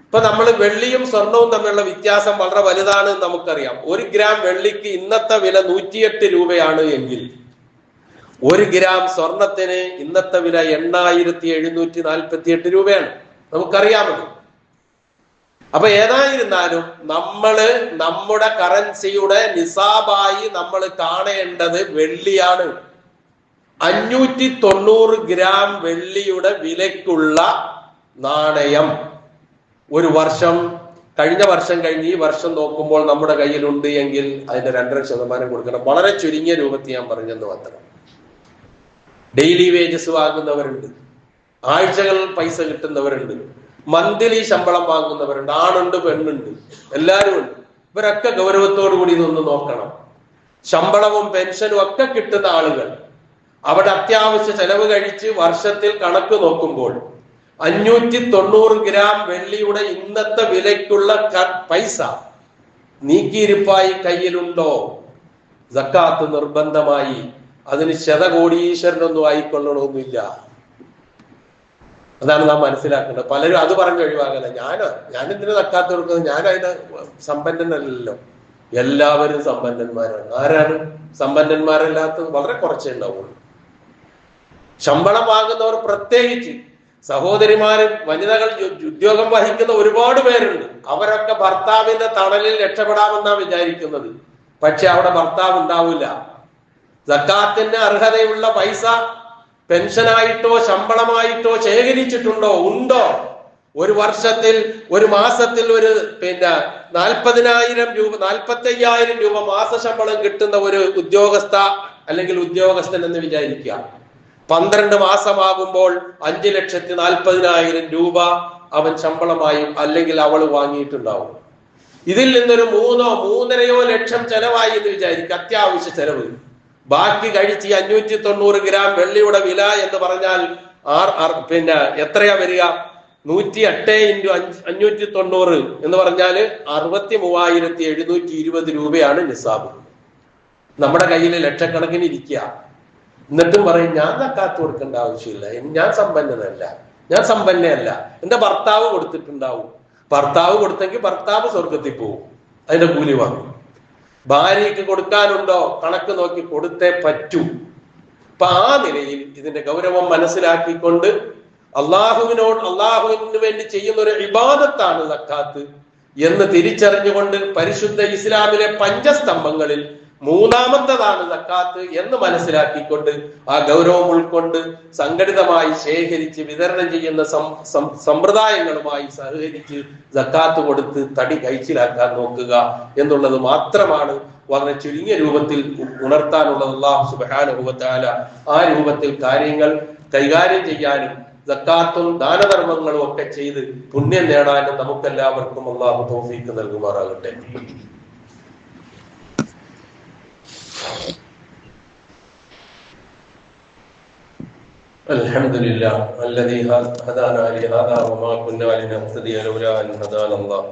ഇപ്പൊ നമ്മൾ വെള്ളിയും സ്വർണവും തമ്മിലുള്ള വ്യത്യാസം വളരെ വലുതാണ് നമുക്കറിയാം. 1 ഗ്രാം വെള്ളിക്ക് ഇന്നത്തെ വില 108 രൂപയാണ് എങ്കിൽ 1 ഗ്രാം സ്വർണത്തിന് ഇന്നത്തെ വില 8748 രൂപയാണ്. നമുക്കറിയാമത്. അപ്പൊ ഏതായിരുന്നാലും നമ്മുടെ കറൻസിയുടെ നിസാബായി നമ്മൾ കാണേണ്ടത് വെള്ളിയാണ്. 590 ഗ്രാം വെള്ളിയുടെ വിലക്കുള്ള നാണയം ഒരു വർഷം, കഴിഞ്ഞ വർഷം കഴിഞ്ഞ് ഈ വർഷം നോക്കുമ്പോൾ നമ്മുടെ കയ്യിലുണ്ട് എങ്കിൽ അതിന്റെ 2.5% കൊടുക്കണം. വളരെ ചുരുങ്ങിയ രൂപത്തിൽ ഞാൻ പറഞ്ഞെന്ന് മാത്രം. ഡെയിലി വേജസ് വാങ്ങുന്നവരുണ്ട്, ആഴ്ചകൾ പൈസ കിട്ടുന്നവരുണ്ട്, മന്ത്ലി ശമ്പളം വാങ്ങുന്നവരുണ്ട്, ആണുണ്ട് പെണ്ണുണ്ട്, എല്ലാവരും ഉണ്ട്. ഇവരൊക്കെ ഗൗരവത്തോടു കൂടി ഇതൊന്ന് നോക്കണം. ശമ്പളവും പെൻഷനും ഒക്കെ കിട്ടുന്ന ആളുകൾ അവിടെ അത്യാവശ്യ ചെലവ് കഴിച്ച് വർഷത്തിൽ കണക്ക് നോക്കുമ്പോൾ 590 ഗ്രാം വെള്ളിയുടെ ഇന്നത്തെ വിലയ്ക്കുള്ള പൈസ നീക്കിയിരിപ്പായി കയ്യിലുണ്ടോ? സക്കാത്ത് നിർബന്ധമായി. അതിന് ശതകോടീശ്വരനൊന്നും ആയിക്കൊള്ളണമെന്നില്ല. അതാണ് നാം മനസ്സിലാക്കേണ്ടത്. പലരും അത് പറഞ്ഞ് ഒഴിവാക്കല. ഞാനെന്തിനു സക്കാത്ത് കൊടുക്കുന്നത്? ഞാൻ അതിന് സമ്പന്നനല്ലല്ലോ. എല്ലാവരും സമ്പന്നന്മാരാണ്. ആരാണ് സമ്പന്നന്മാരല്ലാത്തത്? വളരെ കുറച്ചേ ഉണ്ടാവുള്ളൂ. ശമ്പളം വാങ്ങുന്നവർ പ്രത്യേകിച്ച് സഹോദരിമാരും വനിതകൾ ഉദ്യോഗം വഹിക്കുന്ന ഒരുപാട് പേരുണ്ട്. അവരൊക്കെ ഭർത്താവിന്റെ തണലിൽ രക്ഷപ്പെടാമെന്നാണ് വിചാരിക്കുന്നത്. പക്ഷെ അവിടെ ഭർത്താവ് ഉണ്ടാവില്ല. സക്കാത്തിന് അർഹതയുള്ള പൈസ പെൻഷനായിട്ടോ ശമ്പളമായിട്ടോ ശേഖരിച്ചിട്ടുണ്ടോ? ഉണ്ടോ? ഒരു വർഷത്തിൽ ഒരു മാസത്തിൽ ഒരു 40,000 രൂപ 45,000 രൂപ മാസ ശമ്പളം കിട്ടുന്ന ഒരു ഉദ്യോഗസ്ഥ അല്ലെങ്കിൽ ഉദ്യോഗസ്ഥൻ എന്ന് വിചാരിക്കുക. 12 മാസമാകുമ്പോൾ 5,40,000 രൂപ അവൻ ശമ്പളമായും അല്ലെങ്കിൽ അവൾ വാങ്ങിയിട്ടുണ്ടാവും. ഇതിൽ നിന്നൊരു 3-3.5 ലക്ഷം ചെലവായി എന്ന് വിചാരിക്കും, അത്യാവശ്യ ചെലവ്. ബാക്കി കഴിച്ച് 590 ഗ്രാം വെള്ളിയുടെ വില എന്ന് പറഞ്ഞാൽ പിന്നെ എത്രയാ വരിക? 108 × 590 എന്ന് പറഞ്ഞാല് 63,720 രൂപയാണ് നിസാബ്. നമ്മുടെ കയ്യിൽ ലക്ഷക്കണക്കിന് ഇരിക്കുക. എന്നിട്ടും പറയും ഞാൻ സക്കാത്ത് കൊടുക്കേണ്ട ആവശ്യമില്ല, ഞാൻ സമ്പന്നയല്ല, എന്റെ ഭർത്താവ് കൊടുത്തിട്ടുണ്ടാവും. ഭർത്താവ് കൊടുത്തെങ്കിൽ ഭർത്താവ് സ്വർഗത്തിൽ പോകും, അതിന്റെ കൂലി വാങ്ങും. ഭാര്യയ്ക്ക് കൊടുക്കാനുണ്ടോ? കണക്ക് നോക്കി കൊടുത്തേ പറ്റൂ. അപ്പൊ ആ നിലയിൽ ഇതിന്റെ ഗൗരവം മനസ്സിലാക്കിക്കൊണ്ട് അള്ളാഹുവിന് വേണ്ടി ചെയ്യുന്ന ഒരു ഇബാദത്താണ് സക്കാത്ത് എന്ന് തിരിച്ചറിഞ്ഞുകൊണ്ട് പരിശുദ്ധ ഇസ്ലാമിലെ പഞ്ചസ്തംഭങ്ങളിൽ 3ാമത്തേതാണ് സക്കാത്ത് എന്ന് മനസ്സിലാക്കിക്കൊണ്ട് ആ ഗൗരവം ഉൾക്കൊണ്ട് സംഘടിതമായി ശേഖരിച്ച് വിതരണം ചെയ്യുന്ന സമ്പ്രദായങ്ങളുമായി സഹകരിച്ച് സക്കാത്ത് കൊടുത്ത് തടി കൈച്ചിലാക്കാൻ നോക്കുക എന്നുള്ളത് മാത്രമാണ് വളരെ ചുരുങ്ങിയ രൂപത്തിൽ ഉണർത്താനുള്ളത്. അല്ലാഹു സുബ്ഹാനഹു വ തആല ആ രൂപത്തിൽ കാര്യങ്ങൾ കൈകാര്യം ചെയ്യാനും സക്കാത്തും ദാനധർമ്മങ്ങളും ഒക്കെ ചെയ്ത് പുണ്യം നേടാനും നമുക്കെല്ലാവർക്കും അല്ലാഹു തൗഫീഖ് നൽകുമാറാകട്ടെ. അൽഹംദുലില്ലാഹ് അല്ലദീ ഹദാനാ ലിഹാദാ വമാ കുന്നാ ലിനഹ്തദിയ ലൗലാ അൻ ഹദാനല്ലാഹ്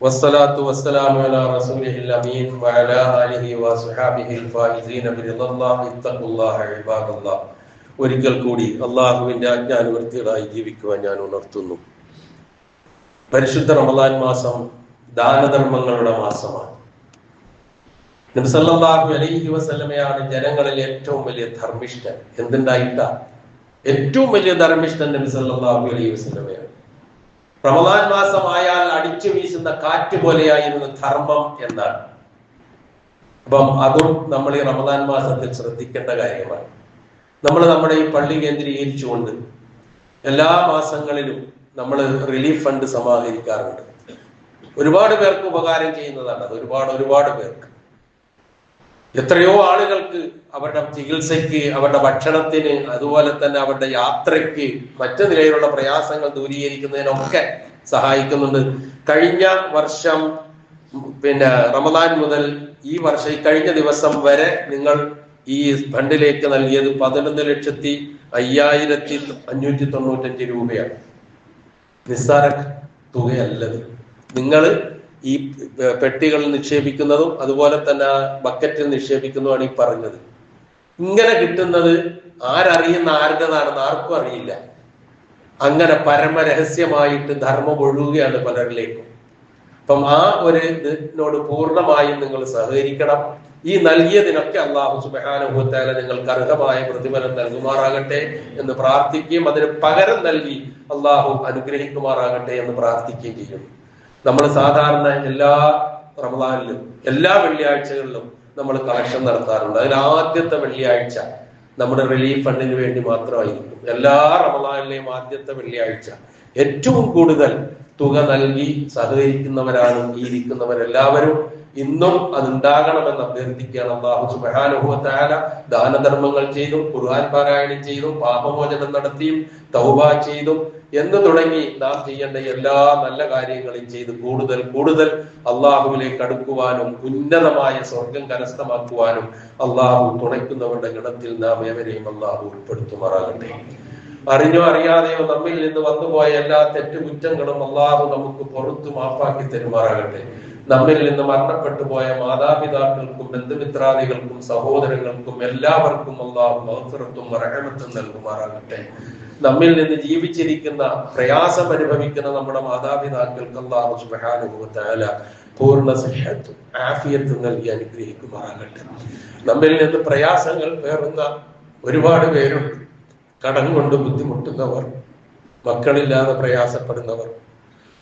വസ്സലാത്തു വസ്സലാമു അലാ റസൂലിഹിൽ അമീൻ വഅലാ ആലിഹി വസ്ഹബിഹിൽ ഫായിസീന ബിറിദല്ലാഹി ഇത്തഖുല്ലാഹ ഇബാദല്ലാഹ്. ഒരിക്കൽ കൂടി അള്ളാഹുവിന്റെ ആജ്ഞാനുവർത്തികളായി ജീവിക്കുവാൻ ഞാൻ ഉണർത്തുന്നു. പരിശുദ്ധ റമദാൻ മാസം ദാനധർമ്മങ്ങളുടെ മാസമാണ്. നബി സല്ലല്ലാഹു അലൈഹി വസല്ലമയാണ് ജനങ്ങളിൽ ഏറ്റവും വലിയ ധർമ്മിഷ്ഠൻ. എന്തുണ്ടായിട്ടാ? ഏറ്റവും വലിയ ധർമ്മിഷ്ഠൻ നബി സല്ലല്ലാഹു അലൈഹി വസല്ലമയാണ്. റമദാൻ മാസമായാൽ അടിച്ചു വീശുന്ന കാറ്റ് പോലെയായിരുന്നു ധർമ്മം എന്നാണ്. അപ്പം അതും നമ്മൾ ഈ റമദാൻ മാസത്തിൽ ശ്രദ്ധിക്കേണ്ട കാര്യമാണ്. നമ്മൾ നമ്മുടെ ഈ പള്ളി കേന്ദ്രീകരിച്ചുകൊണ്ട് എല്ലാ മാസങ്ങളിലും നമ്മൾ റിലീഫ് ഫണ്ട് സമാഹരിക്കാറുണ്ട്. ഒരുപാട് പേർക്ക് ഉപകാരം ചെയ്യുന്നതാണ് അത്. ഒരുപാട് പേർക്ക്, എത്രയോ ആളുകൾക്ക് അവരുടെ ചികിത്സയ്ക്ക്, അവരുടെ ഭക്ഷണത്തിന്, അതുപോലെ തന്നെ അവരുടെ യാത്രയ്ക്ക്, മറ്റു നിലയിലുള്ള പ്രയാസങ്ങൾ ദൂരീകരിക്കുന്നതിനൊക്കെ സഹായിക്കുന്നുണ്ട്. കഴിഞ്ഞ വർഷം റമദാൻ മുതൽ ഈ വർഷം കഴിഞ്ഞ ദിവസം വരെ നിങ്ങൾ ഈ ഫണ്ടിലേക്ക് നൽകിയത് 11,05,595 രൂപയാണ്. നിസ്സാര തുകയല്ലത്. നിങ്ങൾ ഈ പെട്ടികളിൽ നിക്ഷേപിക്കുന്നതും അതുപോലെ തന്നെ ബക്കറ്റിൽ നിക്ഷേപിക്കുന്നതുമാണ് ഈ പറഞ്ഞത്. ഇങ്ങനെ കിട്ടുന്നത് ആരറിയുന്ന ആരുടേതാണെന്ന് ആർക്കും അറിയില്ല. അങ്ങനെ പരമരഹസ്യമായിട്ട് ധർമ്മം ഒഴുകുകയാണ് പലരിലേക്കും. അപ്പം ആ ഒരു ഇതിനോട് പൂർണ്ണമായും നിങ്ങൾ സഹകരിക്കണം. ഈ നൽകിയതിനൊക്കെ അല്ലാഹു സുബ്ഹാനഹു വ തആല നിങ്ങൾക്ക് അർഹമായ പ്രതിഫലം നൽകുമാറാകട്ടെ എന്ന് പ്രാർത്ഥിക്കുകയും അതിന് പകരം നൽകി അല്ലാഹു അനുഗ്രഹിക്കുമാറാകട്ടെ എന്ന് പ്രാർത്ഥിക്കുകയും ചെയ്യും. നമ്മൾ സാധാരണ എല്ലാ റമദാനിലും എല്ലാ വെള്ളിയാഴ്ചകളിലും നമ്മൾ കളക്ഷൻ നടത്താറുണ്ട്. അതിൽ ആദ്യത്തെ വെള്ളിയാഴ്ച നമ്മുടെ റിലീഫ് ഫണ്ടിന് വേണ്ടി മാത്രമായിരിക്കും. എല്ലാ റമദാനിലെയും ആദ്യത്തെ വെള്ളിയാഴ്ച ഏറ്റവും കൂടുതൽ തുക നൽകി സഹകരിക്കുന്നവരാണ് ഈ ഇരിക്കുന്നവരെല്ലാവരും. ഇന്നും അതുണ്ടാകണമെന്ന് അഭ്യർത്ഥിക്കുകയാണ്. അല്ലാഹു സുബ്ഹാനഹു വ തആല ദാനധർമ്മങ്ങൾ ചെയ്തും ഖുർആൻ പാരായണം ചെയ്തും പാപമോചനം നടത്തിയും തൗബ ചെയ്തും എന്ന് തുടങ്ങി നാം ചെയ്യേണ്ട എല്ലാ നല്ല കാര്യങ്ങളും ചെയ്ത് കൂടുതൽ അള്ളാഹുവിലേക്ക് അടുക്കുവാനും ഉന്നതമായ സ്വർഗം കരസ്ഥമാക്കുവാനും അള്ളാഹു തുണയ്ക്കുന്നവരുടെ ഗണത്തിൽ നാം ഏവരെയും അള്ളാഹു ഉൾപ്പെടുത്തുമാറാകട്ടെ. അറിഞ്ഞോ അറിയാതെയോ നമ്മിൽ നിന്ന് വന്നുപോയ എല്ലാ തെറ്റുകുറ്റങ്ങളും അള്ളാഹു നമുക്ക് പുറത്തു മാപ്പാക്കി തരുമാറാകട്ടെ. നമ്മിൽ നിന്ന് മരണപ്പെട്ടു പോയ മാതാപിതാക്കൾക്കും ബന്ധുമിത്രാദികൾക്കും സഹോദരങ്ങൾക്കും എല്ലാവർക്കും അള്ളാഹു മഗ്ഫിറത്തും റഹ്മത്തും നൽകുമാറാകട്ടെ. നമ്മിൽ നിന്ന് ജീവിച്ചിരിക്കുന്ന പ്രയാസം അനുഭവിക്കുന്ന നമ്മുടെ മാതാപിതാക്കൾക്ക് അല്ലാഹു സുബ്ഹാനഹു വ തആല പൂർണ്ണ സിഹ്ഹത്തും ആഫിയത്തും നൽകി അനുഗ്രഹിക്കുമാറാകട്ടെ. നമ്മിൽ നിന്ന് പ്രയാസങ്ങൾ പേറുന്ന ഒരുപാട് പേരുണ്ട്. കടം കൊണ്ട് ബുദ്ധിമുട്ടുന്നവർ, മക്കളില്ലാതെ പ്രയാസപ്പെടുന്നവർ,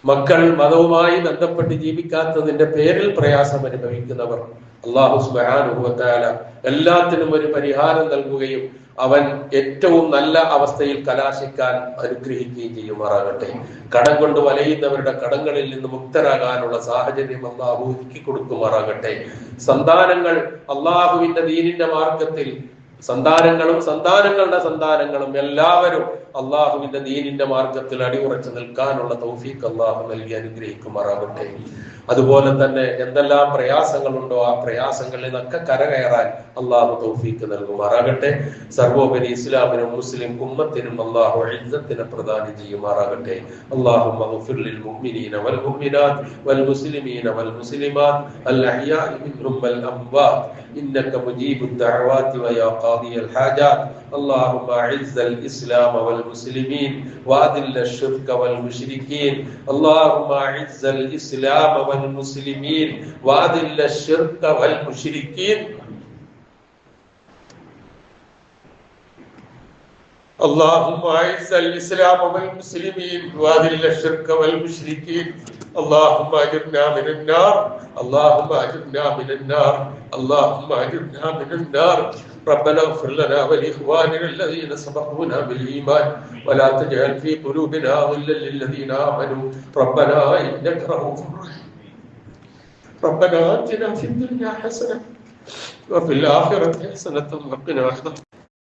മക്കൾ മതവുമായി ബന്ധപ്പെട്ട് ജീവിക്കാത്തതിന്റെ പേരിൽ പ്രയാസം അനുഭവിക്കുന്നവർ, അല്ലാഹു സുബ്ഹാനഹു വ തആല എല്ലാത്തിനും ഒരു പരിഹാരം നൽകുകയും അവൻ ഏറ്റവും നല്ല അവസ്ഥയിൽ കലാശിക്കാൻ അനുഗ്രഹിക്കുകയും ചെയ്യുമാറാകട്ടെ. കടം കൊണ്ട് വലയുന്നവരുടെ കടങ്ങളിൽ നിന്ന് മുക്തരാകാനുള്ള സാഹചര്യം അല്ലാഹു ഒരുക്കി കൊടുക്കുമാറാകട്ടെ. സന്താനങ്ങൾ അള്ളാഹുവിന്റെ ദീനിന്റെ മാർഗത്തിൽ സന്താനങ്ങളും സന്താനങ്ങളുടെ സന്താനങ്ങളും എല്ലാവരും അള്ളാഹുവിന്റെ ദീനിന്റെ മാർഗത്തിൽ അടിയുറച്ചു നിൽക്കാനുള്ള തൗഫീഖ് അള്ളാഹു നൽകി അനുഗ്രഹിക്കുമാറാകട്ടെ. അതുപോലെ തന്നെ എന്തെല്ലാം പ്രയാസങ്ങളുണ്ടോ ആ പ്രയാസങ്ങളിൽ നിന്നൊക്കെ കരകയറാൻ അള്ളാഹു തൗഫീഖ് നൽകുമാറാകട്ടെ. സർവോപരി ഇസ്ലാമിനും മുസ്ലിം ഉമ്മത്തിനും അള്ളാഹു ഇസ്സത്തിനെ പ്രദാനം ചെയ്യുമാറാകട്ടെ. اللهم اغفر للمؤمنين والمؤمنات والمسلمين والمسلمات الأحياء منهم والأموات إنك مجيب الدعوات ويا قاضي الحاجات. اللهم أعز الإسلام والمسلمين وأذل الشرك والمشركين. اللهم أعز الإسلام والمسلمين وأذل الشرك والمشركين. اللهم أعز الإسلام والمسلمين وأذل الشرك والمشركين. اللهم أجرنا من النار. اللهم أجرنا من النار. اللهم أجرنا من النار. ربنا اغفر لنا ولإخواننا الذين سبقونا بالإيمان ولا تجعل في قلوبنا غلا للذين آمنوا ربنا إنك رؤوف رحيم. ربنا آتنا في الدنيا حسنة وفي الآخرة حسنة وقنا عذاب